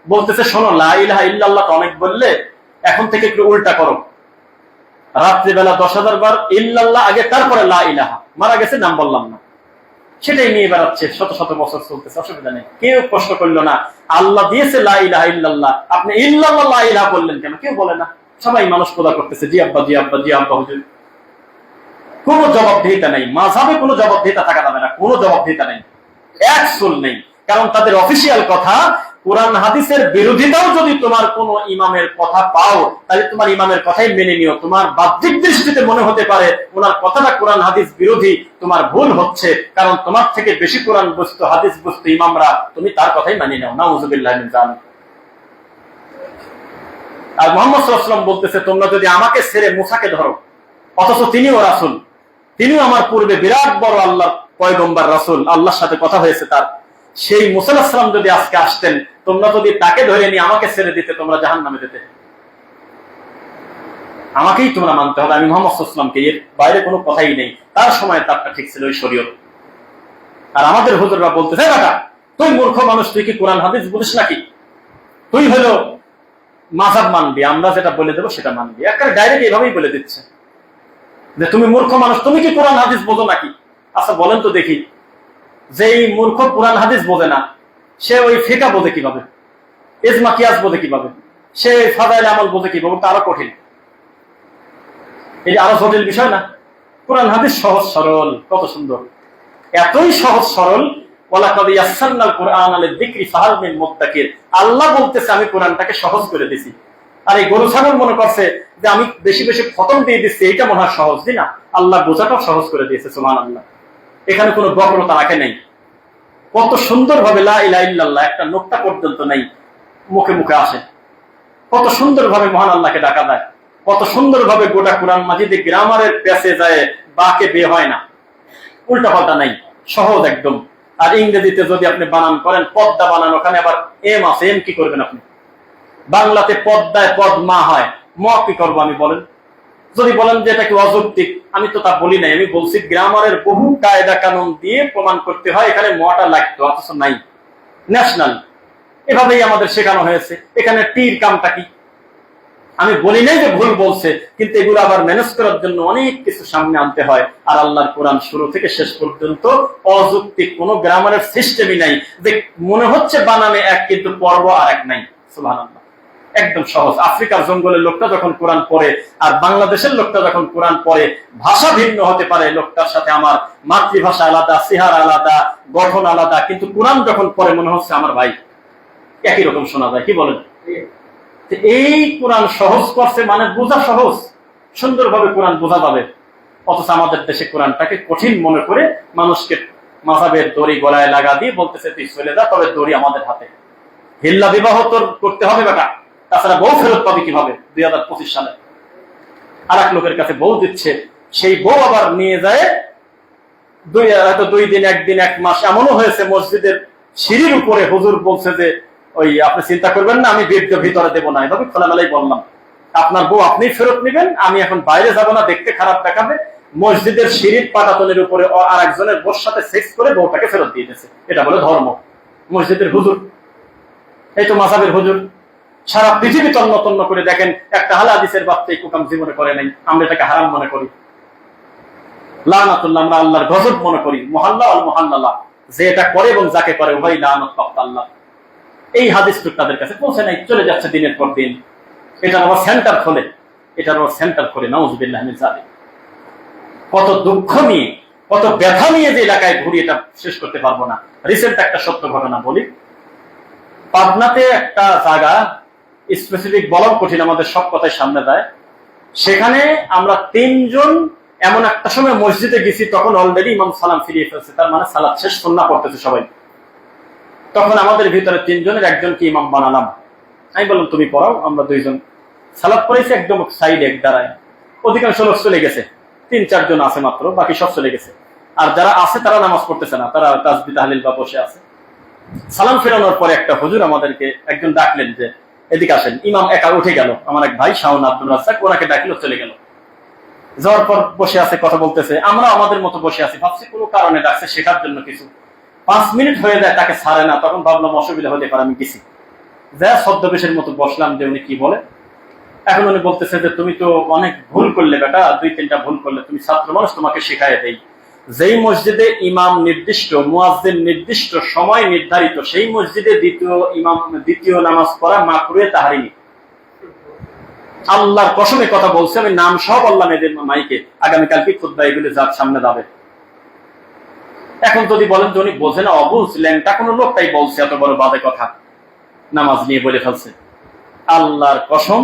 বলতেছে শোনো, লা ইলাহা ইল্লাল্লাহ তো অনেক বললে, এখন থেকে একটু উল্টা করো। রাত্রিবেলা 10,000 বার ইল্লাল্লাহ আগে, তারপরে লা ইলাহা। মারা গেছে, নাম বললাম না, সেটাই নিয়ে বেড়াচ্ছে। শত শত বছর চলতেছে, অসুবিধা নেই। কেউ প্রশ্ন করলো না আল্লাহ দিয়েছে লা ইলাহা ইল্লাল্লাহ, আপনি ইল্লাল্লাহ লা ইলাহা বললেন কেন? কেউ বলে না। সবাই মানুষ পূজা করতেছে, জি আব্বা, জি আব্বা, জি আব্বা হুজুর। কোনো জবাবদিহিতা নেই। মাযহাবে কোনো জবাবদিহিতা থাকা যাবে না, কোনো জবাবদিহিতা নেই, এক সুল নেই। কারণ তাদের অফিসিয়াল কথা, কোরআন হাদিসের বিরোধিতাও যদি তোমার কোন ইমামের কথা পাও, তাহলে তোমার ইমামের কথাই মেনে নিও। তোমার বাহ্যিক দৃষ্টিতে মনে হতে পারে ওনার কথাটা কোরআন হাদিস বিরোধী, তোমার ভুল হচ্ছে, কারণ তোমার থেকে বেশি কোরআন বুঝতো, হাদিস বুঝতো ইমামরা, তুমি তার কথাই মানিয়ে নাও। নাউযুবিল্লাহ মিন যালিক। আর মুহাম্মদ সাল্লাল্লাহু আলাইহি ওয়াসাল্লাম বলতেছে, তোমরা যদি আমাকে ছেড়ে মুসাকে ধরো, অথচ তিনিও রাসূল, তিনিও আমার পূর্বে বিরাট বড় আল্লাহর পয়গম্বর রাসূল, আল্লাহর সাথে কথা হয়েছে তার, সেই মুসা আলাইহিস সালাম যদি আজকে আসতেন, তোমরা যদি তাকে ধরে নিয়ে আমাকে ছেড়ে দিতে, তোমরা জাহান্নামে যেতে। আমাকেই তোমরা মানতে হবে, আমি মুহাম্মদ সাল্লাল্লাহু আলাইহি ওয়াসাল্লামকে, এর বাইরে কোনো কথাই নেই। তার সময় তারটা ঠিক ছিল, ওই শরীয়ত। আর আমাদের হুজুররা বলতেছে, বেটা তুই মূর্খ মানুষ, তুই কি কোরআন হাদিস বুঝিস নাকি? তুই হলো মাযহাব মানবি, আমরা যেটা বলে দেবো সেটা মানবি। একটা ডাইরেক্ট এইভাবেই বলে দিচ্ছে যে তুমি মূর্খ মানুষ, তুমি কি কোরআন হাদিস বোঝো নাকি? আচ্ছা বলেন তো দেখি, যেই মূর্খ কোরআন হাদিস বোঝে না, সে ওই ফিকহ বোঝে কিভাবে? ইজমা কিয়াস বোঝে কিভাবে? সে ফাদাইল আমল বোঝে কিভাবে? তা আরো কঠিন, এই আরো জটিল বিষয় না? কোরআন হাদিস সহজ সরল, কত সুন্দর, এতই সহজ সরল। ওয়ালাকাদ ইয়াসসারনাল কুরআনা লিযিকরি ফাহাল মিন মুদ্দাকির। আল্লাহ বলতেছে আমি কোরআনটাকে সহজ করে দিয়েছি। আর এই গরু ছাগল মনে করছে যে আমি বেশি বেশি খতম দিয়ে দিচ্ছি, এইটা মনে হয় সহজ, না? আল্লাহ বোঝাটাও সহজ করে দিয়েছে, সুবহানাল্লাহ। এখানে কোনো বক্রতা রাখে নাই, কত সুন্দর ভাবে লা ইলাহা ইল্লাল্লাহ একটা নোক্তা পর্যন্ত নাই, মুখে মুখে আসে। কত সুন্দর ভাবে মহান আল্লাহকে ডাকা যায়, কত সুন্দর ভাবে গোটা কোরআন মাজিদে গ্রামারের প্যাসে যায়, বাকে বে হয় না, উল্টা পাল্টা নাই, সহজ একদম। আর ইংরেজিতে যদি আপনি বানান করেন, পদ্মা বানান, ওখানে আবার এম আছে, এম কি করবেন আপনি? বাংলাতে পদ্মায় পদ মা হয়, ম কি করবো আমি বলেন? যদি বলেন যে এটা কি অযৌক্তিক, আমি তো তা বলি নাই, আমি বলছি গ্রামারের বহু কায়দা কানুন দিয়ে প্রমাণ করতে হয়, এখানে মটা লাগতো, অথচ নাই, ন্যাশনাল। এভাবেই আমাদের শেখানো হয়েছে। এখানে টির কামটা কি? আমি বলি নাই যে ভুল বলছে, কিন্তু এগুলো আবার ম্যানেজ করার জন্য অনেক কিছু সামনে আনতে হয়। আর আল্লাহর কোরআন শুরু থেকে শেষ পর্যন্ত অযৌক্তিক কোন গ্রামারের সিস্টেমই নাই, যে মনে হচ্ছে বানানে এক কিন্তু পর্ব আর এক নাই। সুবহানাল্লাহ, একদম সহজ। আফ্রিকার জঙ্গলের লোকটা যখন কোরআন পড়ে আর বাংলাদেশের লোকটা যখন কোরআন পড়ে, ভাষা ভিন্ন হতে পারে, লোকটার সাথে আমার মাতৃভাষা আলাদা, চেহারা আলাদা, গঠন আলাদা, কিন্তু কোরআন যখন পড়ে মনে হচ্ছে আমার ভাই, একই রকম শোনা যায়। কি বলেন? এই কোরআন সহজ করছে মানে বোঝা সহজ, সুন্দরভাবে কোরআন বোঝা যাবে। অথচ আমাদের দেশে কোরআনটাকে কঠিন মনে করে মানুষকে মাযহাবের দড়ি গলায় লাগা দিয়ে বলতেছে তুই চলে যা, তবে দড়ি আমাদের হাতে। হিল্লা বিবাহ তোর করতে হবে বেটা, তাছাড়া বউ ফেরত পাবি কিভাবে 2025 সালে? আর এক লোকের কাছে বউ দিচ্ছে, সেই বউ আবার নিয়ে যায় হয়তো 2 দিন, 1 দিন, 1 মাস। এমনও হয়েছে মসজিদের সিঁড়ির উপরে হুজুর বলছে যে ওই আপনি চিন্তা করবেন না, আমি ভিতরে দেবো না, এভাবে খোলামেলাই বললাম, আপনার বউ আপনি ফেরত নেবেন, আমি এখন বাইরে যাব না, দেখতে খারাপ দেখাবে। মসজিদের সিঁড়ির পাটাতনের উপরে আর একজনের বোর সাথে সেক্স করে বউটাকে ফেরত দিয়ে দিয়েছে। এটা বলে ধর্ম? মসজিদের হুজুর, এই তো মাযহাবের হুজুর। সারা পৃথিবী তন্ন তন্ন করে দেখেন, একটা আহলে হাদিসের বাচ্চা এই কুকাম জীবনে করে নাই। আমরা এটাকে হারাম মনে করি, লানাতুল্লাহ, আমরা আল্লাহর গজব মনে করি। মুহাল্লা আল মুহাল্লালা, যে এটা করে এবং যাকে করে উভয় লানাত প্রাপ্ত আল্লাহ। এই হাদিসটুক তাদের কাছে পৌঁছে নাই, চলে যাচ্ছে দিনের পর দিন। এটার আবার সেন্টার খোলে, নাউযুবিল্লাহ মিন যালিক। কত দুঃখ নিয়ে, কত ব্যথা নিয়ে যে এলাকায় ঘুরি, এটা শেষ করতে পারবো না। রিসেন্ট একটা সত্য ঘটনা বলি। পাবনাতে একটা জায়গা, স্পেসিফিক বলাও কঠিন, আমাদের সব কথাই সামনে যায়। সেখানে আমরা 3 জন এমন একটা সময় মসজিদে গেছি, তখন অলরেডি ইমাম সালাম ফিরিয়ে ফেলছে, তার মানে সালাত শেষ, সুন্নাহ পড়তেছে সবাই। তখন আমাদের ভিতরে 3 জনের একজনকে ইমাম বানালাম। আমি বললাম তুমি পড়াও, আমরা 2 জন সালাত পড়েছি একদম সাইডে এক দাঁড়ায়। অধিকাংশ লোক চলে গেছে, 3-4 জন আছে মাত্র, বাকি সব চলে গেছে। আর যারা আছে তারা নামাজ পড়তেছে না, তারা তাসবিহ তাহলিল বা বসে আছে। সালাম ফেরানোর পরে একটা হুজুর আমাদেরকে একজন ডাকলেন যে এদিকে আসেন। ইমাম একা উঠে গেল, আমার এক ভাই শাওন আব্দুল রাজ্জাক, ওনাকে ডাকলো, চলে গেল। যাওয়ার পর বসে আছে, কথা বলতেছে, আমরা আমাদের মতো বসে আছি, ভাবছি কোনো কারণে ডাকছে, শেখার জন্য কিছু। 5 মিনিট হয়ে যায়, তাকে ছাড়ে না। তখন ভাবলাম অসুবিধা হতে পারে, আমি গেছি, যা ছদ্মবেশের মতো বসলাম যে উনি কি বলে। এখন উনি বলতেছে যে তুমি তো অনেক ভুল করলে বেটা, 2-3টা ভুল করলে, তুমি ছাত্র মানুষ, তোমাকে শেখায় দেই। যেই মসজিদে ইমাম নির্দিষ্ট, মুয়াজ্জিন নির্দিষ্ট, সময় নির্ধারিত, সেই মসজিদে দ্বিতীয় নামাজ পড়া মাকরুহে তাহরিমি। আল্লাহর কসমে কথা বলছে, আমি নাম সহ বললাম এদের মাইকে, আগামীকাল কি খুতবা এগুলো সামনে যাবে। এখন যদি বলেন যে উনি বোঝে না, অবুঝ ল্যাংটা কোনো লোক তাই বলছে এত বড় বাজে কথা, নামাজ নিয়ে বলে ফেলছে। আল্লাহর কসম,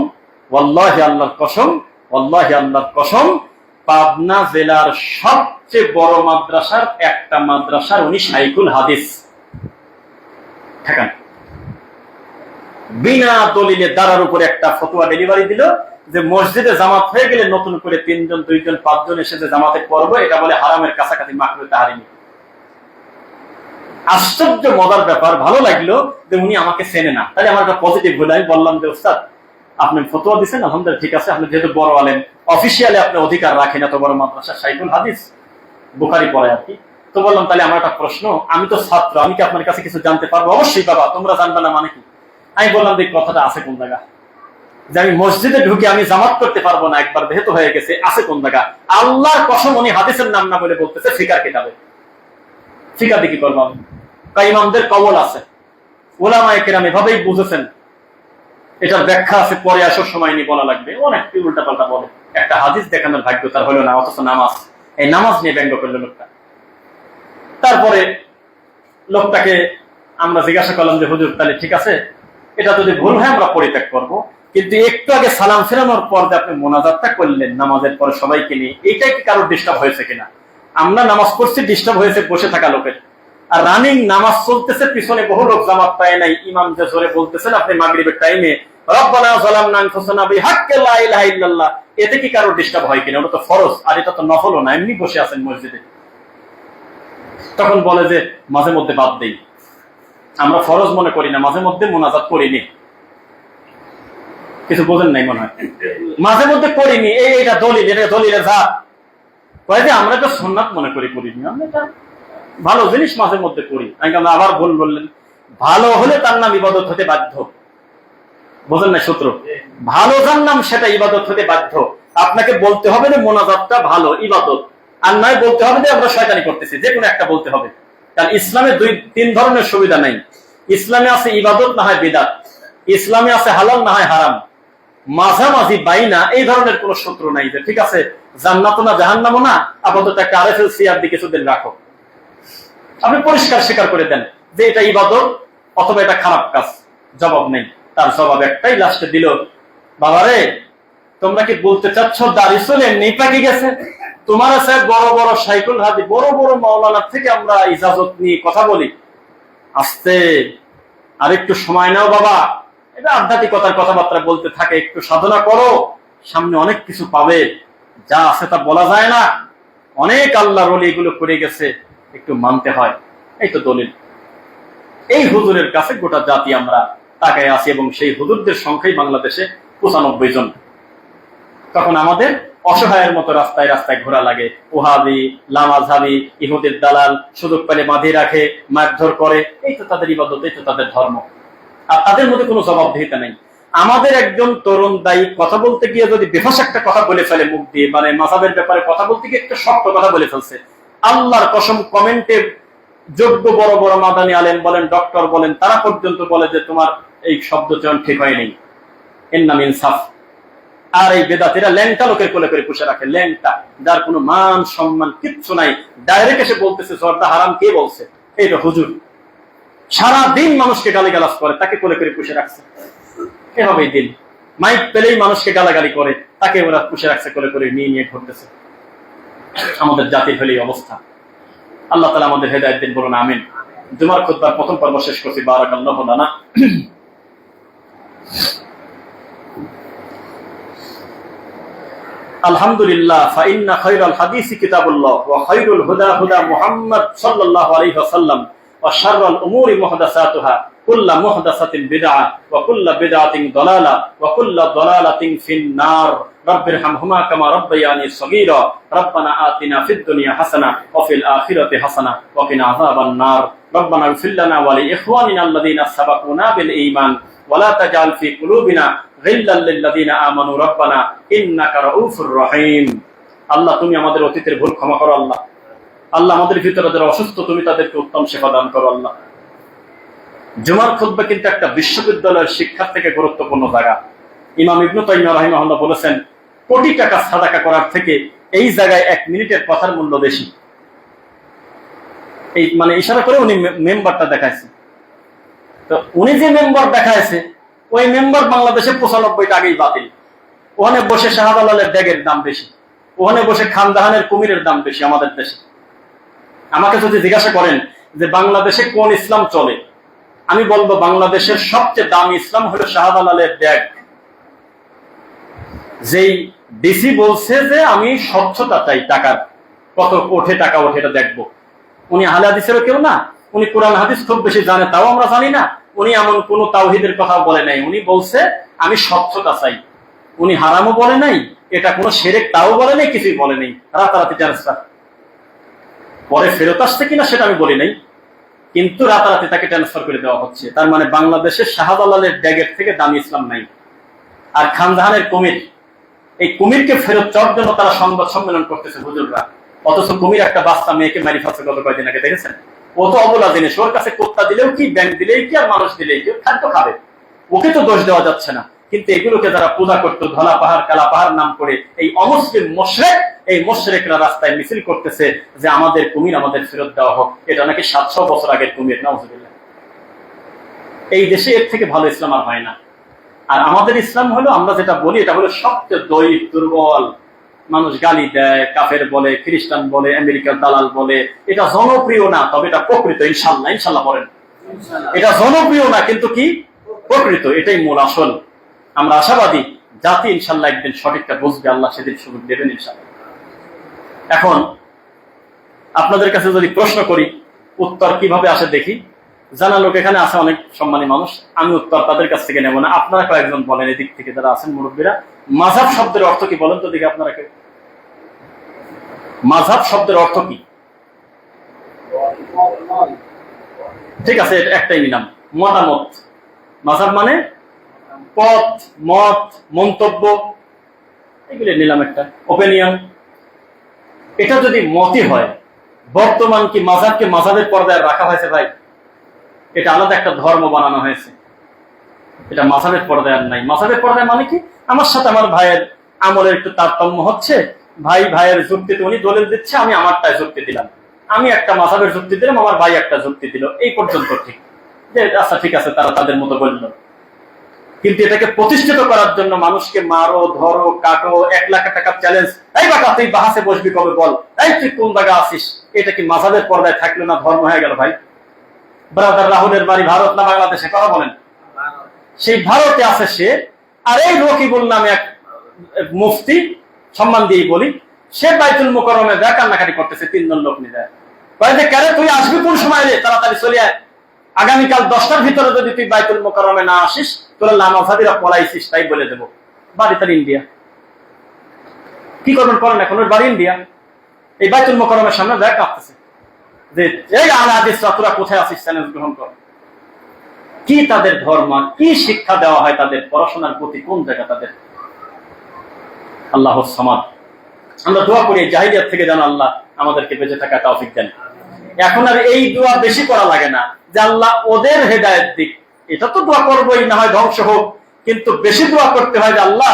ওয়াল্লাহি আল্লাহর কসম, ওয়াল্লাহি আল্লাহর কসম, পাবনা জেলার সবচেয়ে বড় মাদ্রাসার একটা মাদ্রাসার উনি শাইখুল হাদিস। ঠেকান, বিনা দলিলে দাঁড়ার উপরে একটা ফতোয়া ডেলিভারি দিল যে মসজিদে জামাত হয়ে গেলে নতুন করে 3 জন, 2 জন, 5 জন এসে যে জামাতে পড়বো, এটা বলে হারামের কাছাকাছি, মাকরুহে তাহরিমি। আশ্চর্য মজার ব্যাপার, ভালো লাগলো যে উনি আমাকে চেনে না। তাহলে আমার একটা পজিটিভ হলো। আমি বললাম যে ওস্তাদ আপনি ফতোয়া দিচ্ছেন, আলহামদুলিল্লাহ ঠিক আছে, আপনি যেহেতু বড় আলেম, অফিসিয়ালি আপনি অধিকার রাখেন এত বড় মাদ্রাসা, শাইখুল হাদিস, বুখারী পড়ে আর কি। তো বললাম তাহলে আমার একটা প্রশ্ন, আমি তো ছাত্র, আমি কি আপনার কাছে কিছু জানতে পারবো? অবশ্যই বাবা, তোমরা জানবে না মানে কি? আমি বললাম যে কথাটা আছে কোন জায়গা, যে আমি মসজিদে ঢুকে আমি জামাত করতে পারবো না, একবার বেহেত হয়ে গেছে, আছে কোন জায়গা? আল্লাহর কসম উনি হাদিসের নাম না বলে বলতেছে ফিকার কিতাবে। ফিকার দিয়ে কি করবো আমি? ইমামদের কওল আছে, উলামায়ে কেরাম এভাবেই বুঝেছেন, এটার ব্যাখ্যা আছে, পরে আসার সময় নিয়ে বলা লাগবে। অনেক উল্টা পাল্টা বলে, একটা হাদিস দেখানোর ভাগ্য তার হলো না, অথচ নামাজ, এই নামাজ নিয়ে ব্যঙ্গ করলো লোকটা। তারপরে লোকটাকে আমরা জিজ্ঞাসা করলাম যে হুজুর তাহলে ঠিক আছে, এটা যদি ভুল হয় আমরা পরিত্যাগ করবো, কিন্তু একটু আগে সালাম ফেরানোর পর যে আপনি মোনাজাতটা করলেন নামাজের পরে সবাইকে নিয়ে, এইটাই কি কারোর ডিস্টার্ব হয়েছে কিনা? আমরা নামাজ পড়ছি, ডিস্টার্ব হয়েছে বসে থাকা লোকের, আর রানিং নামাজ চলতেছে, পিছনে বহু লোক জামাত পায় নাই, ইমাম যে জোরে বলতেছেন আপনি মাগরিবের টাইমে রব্বানা যালামনা আনফুসানা বিহাক্কি লা ইলাহা ইল্লাল্লাহ, এতে কি কারো ডিস্টার্ব হয় কিনা? ওটা তো ফরজ, আর এটা তো নফলও না, এমনি বসে আছেন মসজিদে। তখন বলে যে মাঝে মধ্যে বাদ দেই, আমরা ফরজ মনে করি না, মাঝে মধ্যে মোনাজাত করিনি। কিছু বোঝেন নাই মনে হয়, মাঝে মধ্যে করিনি, এইটা দলিল, এটা দলিলের যা কয় যে আমরা তো সুন্নাত মনে করি, করিনি, আমরা এটা ভালো জিনিস মাঝে মধ্যে করি। আবার ভুল বললেন, ভালো হলে তার নাম ইবাদত হতে বাধ্য। বোঝেন না সূত্র? ভালো যার নাম সেটা ইবাদত হতে বাধ্য। আপনাকে বলতে হবে যে মোনাজাতটা ভালো ইবাদত, আর নয় বলতে হবে যে আমরা শয়তানি করতেছি, যে কোনো একটা বলতে হবে। কারণ ইসলামে তিন ধরনের সুবিধা নাই। ইসলামে আছে ইবাদত না হয় বিদআত, ইসলামে আছে হালাল না হয় হারাম, মাঝামাঝি বাইনা এই ধরনের কোন সূত্র নাই যে ঠিক আছে জান্নাত না জাহান্নামও না, আপাতত একটা RFLCR দিকে কিছুদিন রাখো। আপনি পরিষ্কার স্বীকার করে দেন যে এটা ইবাদত অথবা এটা খারাপ কাজ, জবাব নেই। তার জবাব একটাই লাস্টে দিল, বাবারে তোমরা কি বলতে চাচ্ছ দাড়ি চলে এমনি পাকি গেছে? তোমার আছে বড় বড় সাইকুল হাদি, বড় বড় মাওলানার থেকে আমরা ইজাজত নিয়ে কথা বলি। আস্তে, আর একটু সময় নাও বাবা, এটা আধ্যাত্মিকতার কথাবার্তা বলতে থাকে, একটু সাধনা করো, সামনে অনেক কিছু পাবে, যা আছে তা বলা যায় না, অনেক আল্লাহর ওলি এগুলো করে গেছে, একটু মানতে হয়। এই তো দলিল। এই হুজুরের কাছে গোটা জাতি আমরা তাকায় আছি, এবং সেই হুজুরদের সংখ্যাই বাংলাদেশে 95 জন। তখন আমাদের অসহায়ের মতো রাস্তায় রাস্তায় ঘোরা লাগে। ওহাবি, লামাঝাবি, ইহুদের দালাল, সুযোগ পেলে বাঁধিয়ে রাখে, মারধর করে, এই তো তাদের ইবাদত, এই তো তাদের ধর্ম। আর তাদের মধ্যে কোনো জবাবদিহিতা নেই। আমাদের একজন তরুণ দায়ী কথা বলতে গিয়ে যদি বেফাস একটা কথা বলে ফেলে মুখ দিয়ে, মানে মাযহাবের ব্যাপারে কথা বলতে গিয়ে একটা শক্ত কথা বলে ফেলছে, আল্লাহর কসম কমেন্টে যোগ্য বড় বড় মাদানী আলেম বলেন, ডক্টর বলেন, তারা পর্যন্ত বলে যে তোমার এই শব্দ চয়ন ঠিক হয়নি, এর নাম ইনসাফ। আর এই বেদাতিরা ল্যাংটা লোকের কোলে করে পুষে রাখে, ল্যাংটা, যার কোনো মান সম্মান কিচ্ছু নাই, ডাইরেক্ট এসে বলতেছে জর্দা হারাম, কে বলছে? এইটা হুজুর। সারাদিন মানুষকে গালিগালাজ করে, তাকে কোলে করে পুষে রাখছে। কে হবে এই দিন? মাইক পেলেই মানুষকে গালাগালি করে, তাকে ওরা পুষে রাখছে, কোলে করে নিয়ে নিয়ে ঘুরতেছে। আমাদের জাতির হলে অবস্থা। আল্লাহ তাআলা আমাদের হেদায়েত দিন, বলুন আমিন। জুমার খুতবার প্রথম পর্ব শেষ করছি। বারাকাল্লাহু লানা। আলহামদুলিল্লাহ, ফাইন্না খায়রাল হাদিসি কিতাবুল্লাহ ওয়া খায়রুল হুদা হুদা মুহাম্মদ সাল্লাল্লাহু আলাইহি ওয়াসাল্লাম ওয়া শাররাল উমুরি মুহদাসাতুহা কুল্লু মুহদাসাতিন বিদআহ ওয়া কুল্লু বিদআতিন দালালা ওয়া কুল্লু দালালাতিন ফিন-নার। রাব্বিরহামহুমা কামা রাব্বায়ানি সগীরা। রাব্বানা আতিনা ফিদ দুনিয়া হাসানা ওয়া ফিল আখিরাতি হাসানা ওয়া কিনা আযাবান-নার। রাব্বানা ইগফির লানা ওয়া লি ইখওয়ানিনা আল্লাযীনা সাবাকুনা বিল ঈমান ওয়া লা তাজআল ফি কুলুবিনা গিল্লাল লিল্লাযীনা আমানু রাব্বানা ইন্নাকা রাউফুর রহিম। আল্লাহ তুমি আমাদের অতীতের ভুল ক্ষমা করো আল্লাহ। আল্লাহ আমাদের ভিতরে যারা অসুস্থ তুমি তাদেরকে উত্তম সেবা দান করো আল্লাহ। জুমার খুতবা কিন্তু একটা বিশ্ববিদ্যালয়ের শিক্ষার থেকে গুরুত্বপূর্ণ জায়গা। ইমাম ইবনে তাইমিয়া রাহিমাহুল্লাহ বলেছেন, কোটি টাকা সাদাকা করার থেকে এই জায়গায় 1 মিনিটের কথার মূল্য বেশি। এই মানে ইশারা করে উনি মেম্বারটা দেখাইছে। তো উনি যে মেম্বার দেখাইছে, ওই মেম্বার বাংলাদেশে 95টা আগেই বাতিল। ওখানে বসে শাহজালালের ব্যাগের দাম বেশি, ওখানে বসে খানদাহানের কুমিরের দাম বেশি আমাদের দেশে। আমাকে যদি জিজ্ঞাসা করেন যে বাংলাদেশে কোন ইসলাম চলে, আমি বলবো বাংলাদেশের সবচেয়ে দামি ইসলাম হলো শাহজালালের ব্যাগ। যেই ডিসি বলছে যে আমি স্বচ্ছতা চাই, টাকার কত ওঠে, টাকা ওঠে এটা দেখবো। উনি আহলে হাদিসেরও কেউ না, উনি কোরআন হাদিস খুব বেশি জানে তাও আমরা জানি না, উনি এমন কোন তাওহীদের কথা বলে নাই। উনি বলছে আমি স্বচ্ছতা চাই। উনি হারামও বলে নাই, এটা কোন শিরক তাও বলে নাই, কিছুই বলে নাই। রাতারাতি ট্রান্সফার, পরে ফেরত আসছে কিনা সেটা আমি বলি নাই, কিন্তু রাতারাতি তাকে ট্রান্সফার করে দেওয়া হচ্ছে। তার মানে বাংলাদেশের শাহজালালের ব্যাগের থেকে দামি ইসলাম নাই। আর খানদাহানের কুমির, এই কুমিরকে ফেরত চাওয়ার জন্য তারা সংবাদ সম্মেলন করতেছে হুজুররা, অথচ কুমির একটা বাচ্চা মেয়েকে মারি ফেলছে গত কয়েকদিন আগে, দেখেছেন? ও তো অবলা জিনিস, ওর কাছে কুত্তা দিলেও কি, ব্যাংক দিলেই কি, আর মানুষ দিলেই কি, খাদ্য খাবে, ওকে তো দোষ দেওয়া যাচ্ছে না। কিন্তু এগুলোকে যারা পূজা করতো, ধলা পাহাড় কালা পাহাড় নাম করে, এই অমুসলিম মুশরিক, এই মুশরিকরা রাস্তায় মিছিল করতেছে যে আমাদের কুমির আমাদের ফেরত দেওয়া হোক। এটা নাকি 700 বছর আগের কুমির, নাউজুবিল্লাহ। এই দেশে এর থেকে ভালো ইসলাম আর হয় না। আর আমাদের ইসলাম হলো, আমরা যেটা বলি, এটা হলো সবচেয়ে দয়ীফ, দুর্বল, মানুষ গালি দেয়, কাফের বলে, খ্রিস্টান বলে, আমেরিকার দালাল বলে। এটা জনপ্রিয় না, তবে এটা প্রকৃত। ইনশাল্লাহ, ইনশাল্লাহ বলেন। এটা জনপ্রিয় না, কিন্তু কি প্রকৃত, এটাই মূল আসল। আমরা আশাবাদী জাতি ইনশাল্লাহ একদিন সঠিকটা বুঝবে, আল্লাহ সেদিন সুযোগ দেবেন ইনশাল্লাহ। এখন আপনাদের কাছে যদি প্রশ্ন করি, উত্তর কিভাবে আসে দেখি। জানা লোক এখানে আছে, অনেক সম্মানী মানুষ, আমি উত্তর তাদের কাছ থেকে নেব না। আপনারা কয়েকজন বলেন এদিক থেকে যারা আছেন মুরব্বীরা, মাযহাব শব্দের অর্থ কি বলেন তো দেখি আপনারা কেউ। মাযহাব শব্দের অর্থ কি? ঠিক আছে, এটা একটাই নিলাম, মতামত। মাযহাব মানে পথ, মত, মন্তব্য, এগুলি নিলাম একটা ওপিনিয়ন। এটা যদি মতই হয়, বর্তমান কি মাযহাবকে মাযহাবের পর্দায় রাখা হয়েছে ভাই? এটা আলাদা একটা ধর্ম বানানো হয়েছে, এটা মাযহাবের পর্দায় আর নাই। মাযহাবের পর্দায় মানে কি, আমার সাথে আমার ভাইয়ের আমলের একটু তারতম্য হচ্ছে, ভাই ভাইয়ের যুক্তিতে উনি দলিল দিচ্ছে, আমি আমারটায় যুক্তি দিলাম, আমি একটা মাযহাবের যুক্তি দিলাম, আমার ভাই একটা যুক্তি দিল, এই পর্যন্ত ঠিক, যে আচ্ছা ঠিক আছে, তারা তাদের মতো বলল। কিন্তু এটাকে প্রতিষ্ঠিত করার জন্য মানুষকে মারো, ধরো, কাটো, 1 লাখ টাকার চ্যালেঞ্জ, এই বাবা তুই বাহাসে বসবি কবে বল, এই তুই কোন জায়গা আসিস, এটা কি মাযহাবের পর্দায় থাকলো না ধর্ম হয়ে গেল ভাই? ব্রাদার রাহুলের বাড়ি ভারত না বাংলাদেশে, কথা বলেন। সেই ভারতে আছে সে, আর এই রকিবুল নামে এক মুফতি, সম্মান দিয়ে বলি, সে বাইতুল মুকাররমে যা কান্নাকাটি করতেছে, 3 জন লোক নিয়ে যায়, কেন তুই আসবি কোন সময় রে, তাড়াতাড়ি চলে আয়, আগামীকাল 10টার ভিতরে যদি তুই বাইতুল মুকাররমে না আসিস, তোরা লামাজাদিরা পলাইছিস, তাই বলে দেবো। বাড়ি তার ইন্ডিয়া, কি করবেন করেন, এখন ওর বাড়ি ইন্ডিয়া, এই বাইতুল মুকাররমের সামনে দেখ কাঁপতেছে যে এই আলা হাদিসরা তোরা কোথায় আছিস, চ্যালেঞ্জ গ্রহণ কর। কি তাদের ধর্ম, কি শিক্ষা দেওয়া হয় তাদের, পড়াশোনার প্রতি কোন জায়গা তাদের? আল্লাহু সামাদ। আমরা দোয়া করি জাহিলিয়াত থেকে যেন আল্লাহ আমাদেরকে বেঁচে থাকা তৌফিক দেন। এখন আর এই দোয়া বেশি করা লাগে না যে আল্লাহ ওদের হেদায়েত দিক, এটা তো দোয়া করবোই, না হয় ধ্বংস হোক, কিন্তু বেশি দোয়া করতে হয় যে আল্লাহ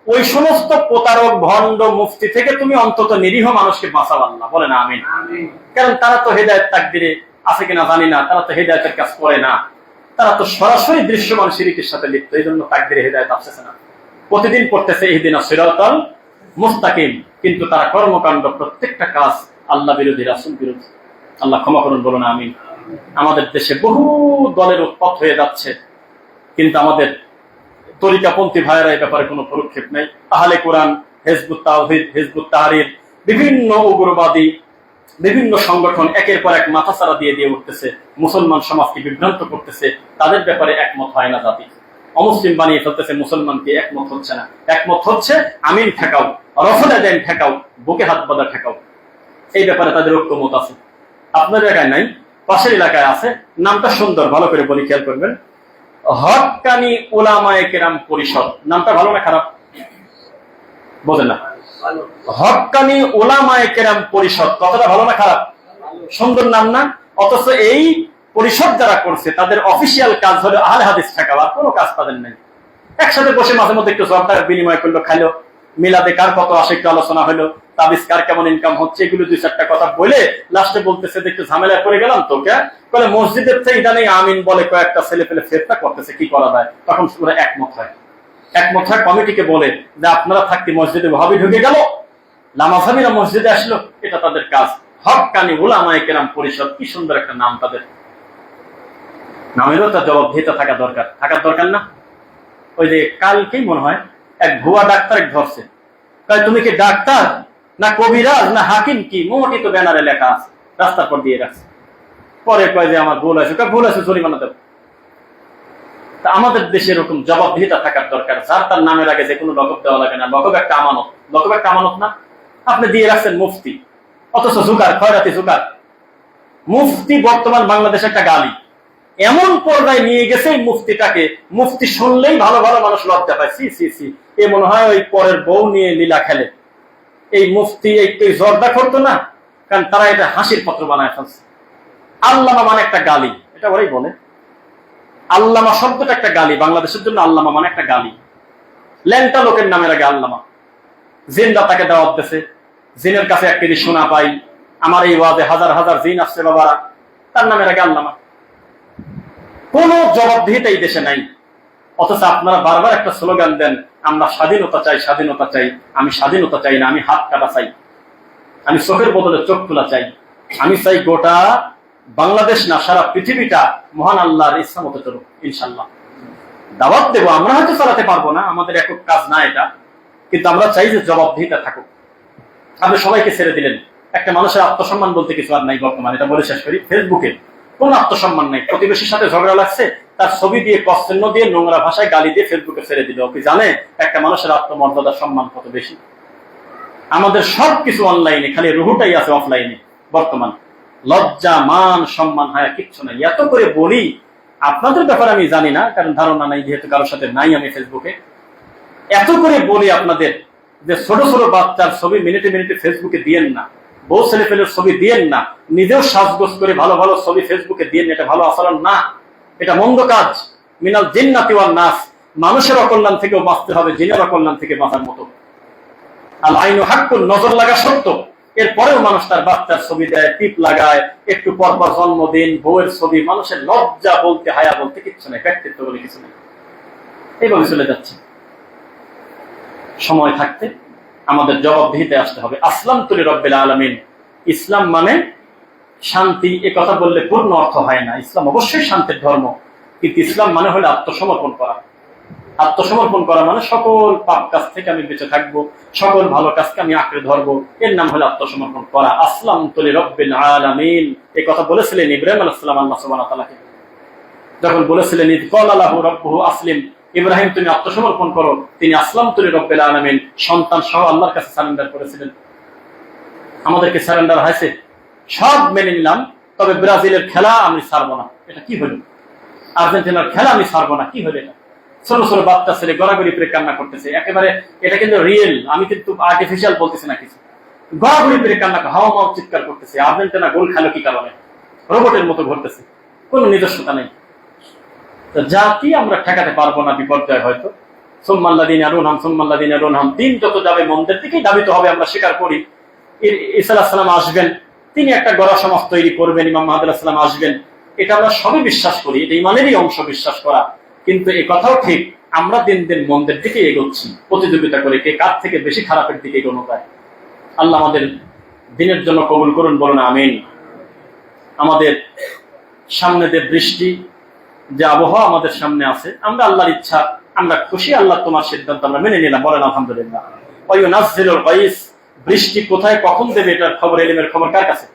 ওই সমস্ত প্রতারক, ভণ্ড, মুফতি থেকে তুমি অন্তত নিরীহ মানুষকে বাঁচাও আল্লাহ, বলেন আমিন। কারণ তারা তো হেদায়েত তাকদিরে আছে কিনা জানি না, তারা তো হেদায়েতের কাজ করে না, তারা তো সরাসরি দৃশ্যমান শিরকের সাথে লিপ্ত, এই জন্য তাকদিরে হেদায়েত আসছে না। প্রতিদিন পড়তেছে ইহদিনাস সিরাতাল মুস্তাকিম, কিন্তু তারা কর্মকাণ্ড প্রত্যেকটা কাজ আল্লাহ বিরোধী, রাসূল বিরোধী। আল্লাহ ক্ষমা করুন, বলুন আমিন। আমাদের দেশে বহু দলের উৎপাত হয়ে যাচ্ছে, কিন্তু আমাদের তরিকাপন্থী ভাইয়েরা এই ব্যাপারে কোনো পদক্ষেপ নেই। আহলে কোরআন, হিজবুত তাওহীদ, হিজবুত তাহরীর, বিভিন্ন উগ্রবাদী বিভিন্ন সংগঠন একের পর এক মাথাচাড়া দিয়ে দিয়ে উঠতেছে, মুসলমান সমাজকে বিভ্রান্ত করতেছে, তাদের ব্যাপারে একমত হয় না জাতি, অমুসলিম বানিয়ে ফেলতেছে, মুসলমানকে একমত হচ্ছে না। একমত হচ্ছে আমিন ঠেকাও, রফলে দেন ঠেকাও, বুকে হাত বাঁধা ঠেকাও, এই ব্যাপারে তাদের ঐক্যমত আছে। আপনার এলাকায় নাই, পাশের এলাকায় আছে, নামটা সুন্দর, ভালো করে বলি, খেয়াল করবেন, হক্কানি উলামায়ে কেরাম পরিষদ। নামটা ভালো না খারাপ? বোঝেন না? হক্কানি উলামায়ে কেরাম পরিষদ, কথাটা ভালো না খারাপ? সুন্দর নাম না? অথচ এই পরিষদ যারা করছে তাদের অফিসিয়াল কাজ হলো আহলে হাদিস ঠেকাওয়া, কোনো কাজ তাদের নেই। একসাথে বসে মাঝে মধ্যে একটু জর্দার বিনিময় করলো, খাইলো, মিলাদে কার কত আসে একটু আলোচনা হলো, তাবিজ কার কেমন ইনকাম হচ্ছে, এগুলো 2-4টা কথা বলে লাস্টে বলতেছে একটু ঝামেলায় পড়ে গেলাম তো, বলে মসজিদের থেকে ইদানিং আমিন বলে কয়েকটা ছেলে পেলে ফেরতা করতেছে, কি করা যায়? তখন ওরা একমত হয়, একমত হয়, কমিটিকে বলে যে আপনারা থাকতে মসজিদে ওয়াহাবি ঢুকে গেল, লামাজামিরা মসজিদে আসলো, এটা তাদের কাজ। হক্কানি উলামায়ে কেরাম পরিষদ, কি সুন্দর একটা নাম তাদের। নামেরও তার জবাবদিহিতা থাকার দরকার না? ওই যে কালকেই মনে হয় এক ভুয়া ডাক্তার ধরছে, তুমি কি ডাক্তার না কবিরাজ না হাকিম, কি মোটামুটি তো ব্যানারে লেখা আছে, রাস্তার পর দিয়ে রাখছে। পরে কয় যে আমার ভুল আছে, জরিমানা দেব। তা আমাদের দেশে এরকম জবাবদিহিতা থাকার দরকার, যার তার নামের আগে যে কোনো লকব দেওয়া লাগে না। লকব একটা আমানত, লকব একটা আমানত না? আপনি দিয়ে রাখছেন মুফতি, অথচ জুকার, খয়রাতি জুকার। মুফতি বর্তমান বাংলাদেশে একটা গালি, এমন পর্দায় নিয়ে গেছে এই মুফতিটাকে, মুফতি শুনলেই ভালো ভালো মানুষ লজ্জা পায়, সি সি সি, এ মনে হয় ওই পরের বউ নিয়ে লীলা খেলে। এই মুফতি একটু জর্দা করতো না, কারণ তারা এটা হাসির পত্র বানায় ফেলছে। আল্লামা মানে একটা গালি, এটা ওরাই বলে। আল্লামা শব্দটা একটা গালি, বাংলাদেশের জন্য আল্লামা মানে একটা গালি। ল্যাংটা লোকের নামের আগে আল্লামা। জিনরা তাকে দাওয়াত দিয়েছে, জিনের কাছে 1 কেজি সোনা পাই, আমার এই ওয়াজে হাজার হাজার জিন আসছে বাবারা, তার নামের আগে আল্লামা। কোন জবাবদিহিতা এই দেশে নাই। অথচ আপনারা বারবার একটা স্লোগান দেন, আমরা স্বাধীনতা চাই, স্বাধীনতা চাই। আমি স্বাধীনতা চাই না, আমি হাত কাটা চাই, আমি চোখের বদলে চোখ খোলা চাই। আমি চাই গোটা বাংলাদেশ না, সারা পৃথিবীটা মহান আল্লাহর ইচ্ছা মতো চলুক ইনশাল্লাহ। দাওয়াত দেবো, আমরা হয়তো চালাতে পারবো না, আমাদের একক কাজ না এটা, কিন্তু আমরা চাই যে জবাবদিহিতা থাকুক। আপনি সবাইকে ছেড়ে দিলেন, একটা মানুষের আত্মসম্মান বলতে কিছু আর নাই বর্তমানে, এটা বলে শেষ করি। ফেসবুকে কোন আত্মসম্মান নাই। প্রতিবেশীর সাথে ঝগড়া লাগছে, তার ছবি দিয়ে, কচ্ছন্ন দিয়ে, নোংরা ভাষায় গালি দিয়ে ফেসবুকে ছেড়ে দিল। ওকে জানে একটা মানুষের আত্মমর্যাদা, সম্মান কত বেশি? আমাদের সবকিছু অনলাইনে, খালি রুহুটাই আছে অফলাইনে বর্তমান। লজ্জা, মান, সম্মান, হায়া কিচ্ছু নাই। এত করে বলি, আপনাদের ব্যাপারে আমি জানি না, কারণ ধারণা নাই, যেহেতু কারোর সাথে নাই আমি ফেসবুকে। এত করে বলি আপনাদের যে ছোট ছোট বাচ্চার ছবি মিনিটে মিনিটে ফেসবুকে দিয়েন না, বউ ছেলে পেলের ছবি দিয়েন না, নিজেও সাজগোজ করে ভালো ভালো ছবি ফেসবুকে দিয়েন। এটা ভালো আচরণ না, এটা মন্দ কাজ। মিনাল জিন্নাতি ওয়ান নাস, মানুষের অকল্যাণ থেকেও বাঁচতে হবে, জিনের অকল্যাণ থেকে বাঁচার মতো। আল আইনু হাক্কুন, নজর লাগা সত্য। এরপরেও মানুষ তার বাচ্চার ছবি দেয়, টিপ লাগায়, একটু পর পর জন্মদিন, বউয়ের ছবি। মানুষের লজ্জা বলতে, হায়া বলতে কিচ্ছু নেই, ব্যক্তিত্ব বলে কিছু নেই। এইভাবে চলে যাচ্ছে। সময় থাকতে আমাদের জবাবদিহিতে আসতে হবে। আসলাম তুলি রব্বিল আলামিন, ইসলাম মানে শান্তি। এ কথা বললে পূর্ণ অর্থ হয় না। ইসলাম অবশ্যই শান্তির ধর্ম, কিন্তু ইসলাম মানে হলো আত্মসমর্পণ করা। আত্মসমর্পণ করা মানে সকল পাপ কাজ থেকে আমি বেঁচে থাকবো, সকল ভালো কাজকে আমি আঁকড়ে ধরবো। এর নাম হলো আত্মসমর্পণ করা। আসলাম তুলি রব্বিল আলামিন, এই কথা বলেছিলেন ইব্রাহিম আলাইহিস সালাম আল্লাহ সুবহানাহু ওয়া তাআলাকে, যখন বলেছিলেন ইদ ক্বালা লাহু রাব্বুহু আসলিম, ইব্রাহিম তুমি আত্মসমর্পণ করো। তিনি আসলাম তুলি রব্বিল আলামিন, সন্তান সহ আল্লাহর কাছে সারেন্ডার করেছিলেন। আমাদেরকে সারেন্ডার হয়েছে, সব মেনে নিলাম, তবে ব্রাজিলের খেলা আমি ছাড়বো না। এটা কি হলো? আর্জেন্টিনার খেলা আমি ছাড়বো না, কি হলো এটা? ছোট ছোট বাচ্চা ছেলে গড়াগড়ি পেরে কান্না করতেছে, একেবারে এটা কিন্তু রিয়েল, আমি কিন্তু আর্টিফিশিয়াল বলতেছি না কিছু। গড়াগড়ি পেরে কান্না, হাওয়া মাও চিৎকার করতেছে। আর্জেন্টিনা গোল খেলো কি কারণে? রোবটের মতো ঘুরতেছে, কোন নিজস্বতা নেই। জাতি আমরা ঠেকাতে পারবো না, বিপর্যয় হয়তো। সুম্মাল্লাযীনা ইয়ারুনহুম সুম্মাল্লাযীনা ইয়ারুনহুম, দিন যত যাবে মন্দের দিকেই দাবিত হবে, আমরা স্বীকার করি। ঈসা আলাইহিস সালাম আসবেন, তিনি একটা গড়া সমাজ তৈরি করবেন, ইমাম মাহদী আলাইহিস সালাম আসবেন, এটা আমরা সবই বিশ্বাস করি, এটা ইমানেরই অংশ বিশ্বাস করা। কিন্তু এই কথাও ঠিক, আমরা দিন দিন মন্দের দিকে এগোচ্ছি, প্রতিযোগিতা করে কে কার থেকে বেশি খারাপের দিকে এগোনো যায়। আল্লাহ আমাদের দিনের জন্য কবুল করুন, বলুন আমিন। আমাদের সামনে যে বৃষ্টি, যে আবহাওয়া আমাদের সামনে আছে, আমরা আল্লাহর ইচ্ছা, আমরা খুশি, আল্লাহ তোমার সিদ্ধান্ত আমরা মেনে নিলাম, বলেন আলহামদুলিল্লাহ। ওয়ায়ুনাজ্জিলুল গায়স, বৃষ্টি কোথায় কখন দেবে এটার খবর, ইলমের খবর কার কাছে?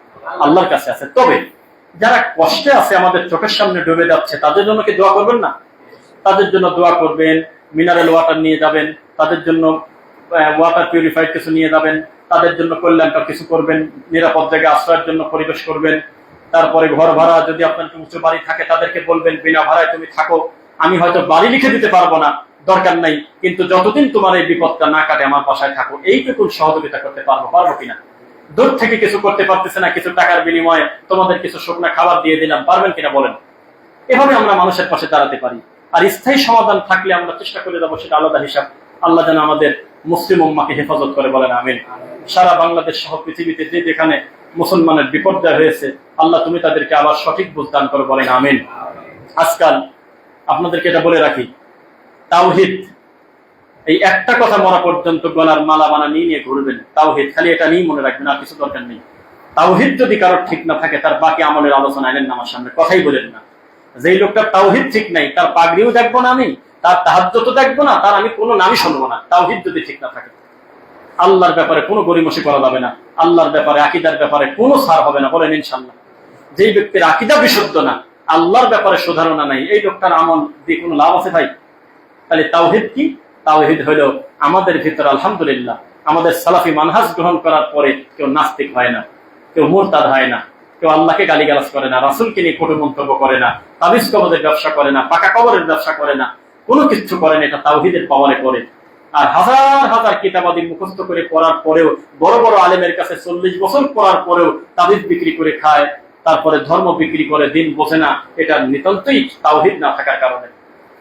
আল্লাহর কাছে আছে। তবে যারা কষ্টে আছে, আমাদের চোখের সামনে ডুবে যাচ্ছে, তাদের জন্য কি দোয়া করবেন না? তাদের জন্য দোয়া করবেন, মিনারেল ওয়াটার নিয়ে যাবেন, তাদের জন্য ওয়াটার পিউরিফাইড কিছু নিয়ে যাবেন, তাদের জন্য কল্যাণকর কিছু করবেন, নিরাপদ জায়গায় আশ্রয়ের জন্য পরিবেশ করবেন। তারপরে ঘর ভাড়া, যদি আপনার উঁচু বাড়ি থাকে, তাদেরকে বলবেন বিনা ভাড়ায় তুমি থাকো, আমি হয়তো বাড়ি লিখে দিতে পারবো না, দরকার নাই, কিন্তু যতদিন তোমার এই বিপদটা না কাটে আমার বাসায় থাকো। এইটুকু সহযোগিতা করতে পারবো কিনা? দূর থেকে কিছু করতে পারতেছে না, কিছু টাকার বিনিময়ে তোমাদের কিছু শুকনা খাবার দিয়ে দিলাম, পারবেন কিনা বলেন? এভাবে আমরা মানুষের পাশে দাঁড়াতে পারি। আর স্থায়ী সমাধান থাকলে আমরা চেষ্টা করে যাবো, সেটা আলাদা হিসাব। আল্লাহ যেন আমাদের মুসলিম উম্মাকে হেফাজত করে, বলেন আমিন। সারা বাংলাদেশ সহ পৃথিবীতে যে যেখানে মুসলমানের বিপর্যয় হয়েছে, আল্লাহ তুমি তাদেরকে আবার সঠিক বুঝ দান করো, বলেন আমিন। আজকাল আপনাদেরকে এটা বলে রাখি, তাওহীদ, এই একটা কথা মরা পর্যন্ত গলার মালা বানা নিয়ে ঘুরবেন। তাওহীদ, খালি এটা নিয়ে মনে রাখবেন, আর কিছু দরকার নেই। তাওহীদ যদি কারোর ঠিক না থাকে, তার বাকি আমলের আলোচনা আনেন না আমার সামনে, কথাই বলেন না। যেই লোকটার তাওহীদ ঠিক নাই, তার পাগড়িও দেখবো না আমি, তার তাহাজ্জুদও দেখবো না, তার আমি কোনো নামই শুনবো না। তাওহীদ যদি ঠিক না থাকে, আল্লাহর ব্যাপারে কোনো গরিমসি করা যাবে না, আল্লাহর ব্যাপারে, আকীদার ব্যাপারে কোনো ছাড় হবে না, বলেন ইনশাআল্লাহ। যেই ব্যক্তির আকীদা বিশুদ্ধ না, আল্লাহর ব্যাপারে সুধারণা নাই, এই লোকটার আমল দিয়ে কোনো লাভ আছে ভাই? তাহলে তাওহীদ কি? তাওহীদ হলো আমাদের ভিতরে আলহামদুলিল্লাহ, আমাদের সালাফি মানহাজ গ্রহণ করার পরে কেউ নাস্তিক হয় না, কেউ মুরতাদ হয় না, কেউ আল্লাহকে গালিগালাজ করে না, রাসূলকে নিয়ে কটু মন্তব্য করে না, তাবিজ কবরের ব্যবসা করে না, পাকা কবরের ব্যবসা করে না, কোনো কিছু করে না। এটা তাওহীদের পাওয়ারে করে। আর হাজার হাজার কিতাবাদি মুখস্থ করে পড়ার পরেও, বড় বড় আলেমের কাছে 40 বছর পড়ার পরেও তাবিজ বিক্রি করে খায়, তারপরে ধর্ম বিক্রি করে, দিন বোঝে না। এটা নিতান্তই তাওহীদ না থাকার কারণে।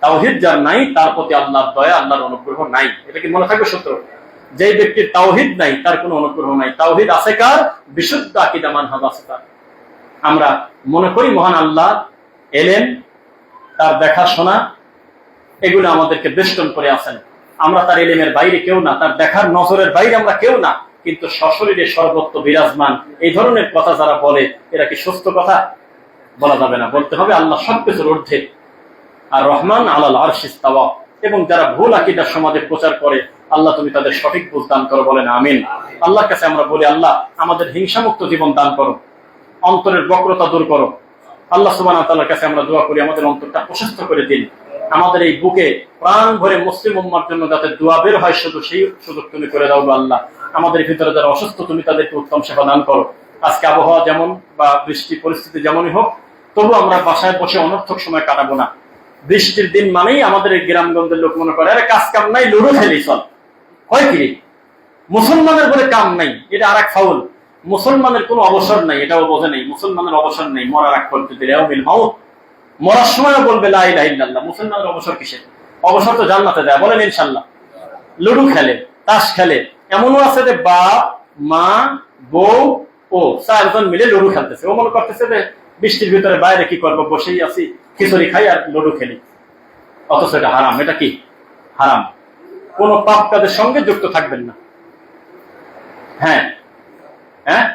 তাওহীদ যার নাই, তার প্রতি আল্লাহর দয়া, আল্লাহর অনুগ্রহ নাই। এটা কি মনে থাকবে সূত্র? যে ব্যক্তির তাওহীদ নাই, তার কোনো অনুগ্রহ নাই। তাওহীদ আছে কার? বিশুদ্ধ আকীদা মানহাজ আছে তার। আমরা মনে করি মহান আল্লাহ এলেন, তার দেখাশোনা, এগুলো আমাদেরকে বেষ্টন করে আছেন। আমরা তার ইলমের বাইরে কেউ না, তার দেখার নজরের বাইরে আমরা কেউ না, কিন্তু সশরীরে সর্বত্র বিরাজমান। এই ধরনের কথা যারা বলে এরা কি সুস্থ কথা? বলা যাবে না, বলতে হবে আল্লাহ সবকিছুর ঊর্ধ্বে, আর রহমান আলাল আরশ ইস্তাওয়া। এবং যারা ভুল আকীদা সমাজে প্রচার করে, আল্লাহ তুমি তাদের সঠিক বুঝ দান করো, বলেন আমিন। আল্লাহর কাছে আমরা বলি, আল্লাহ আমাদের হিংসামুক্ত জীবন দান করো, অন্তরের বক্রতা দূর করো। আল্লাহ সুবহানাহু ওয়া তাআলার কাছে আমরা দোয়া করি, আমাদের অন্তরটা প্রশস্ত করে দিন। আমাদের এই বুকে প্রাণ ভরে মুসলিম উম্মার জন্য যাতে দোয়া বের হয়, শুধু সেই সুযোগ তুমি করে দাও গো আল্লাহ। আমাদের ভিতরে যারা অসুস্থ, তুমি তাদেরকে উত্তম সেবা দান করো। আজকে আবহাওয়া যেমন বা বৃষ্টি পরিস্থিতি যেমনই হোক, তবু আমরা বাসায় বসে অনর্থক সময় কাটাবো না। বৃষ্টির দিন মানেই আমাদের এই গ্রামগঞ্জের লোক মনে করে, আরে কাজ কাম নাই, লুডো খেলি চল। হয় কি মুসলমানের বলে কাম নাই, এটা আর এক ফাউল। মুসলমানের কোনো অবসর নাই, এটাও বোঝে নেই। মুসলমানের অবসর নেই, মরার আগ পর্যন্ত মাউত, মরার সময়ও বলবে লা ইলাহা ইল্লাল্লাহ। মুসলমানের অবসর কিসের? অবসর তো জান্নাতে যায়, বলেন ইনশাল্লাহ। লুডু খেলে, তাস খেলে, এমনও আছে যে বাপ মা বউ ও চারজন মিলে লুডু খেলতেছে। ও মনে করতেছে যে বৃষ্টির ভিতরে বাইরে কি করবো, বসেই আছি, খিচুড়ি খাই আর লুডু খেলি। অথচ এটা হারাম। এটা কি হারাম? কোন পাপ কাজের সঙ্গে যুক্ত থাকবেন না। হ্যাঁ হ্যাঁ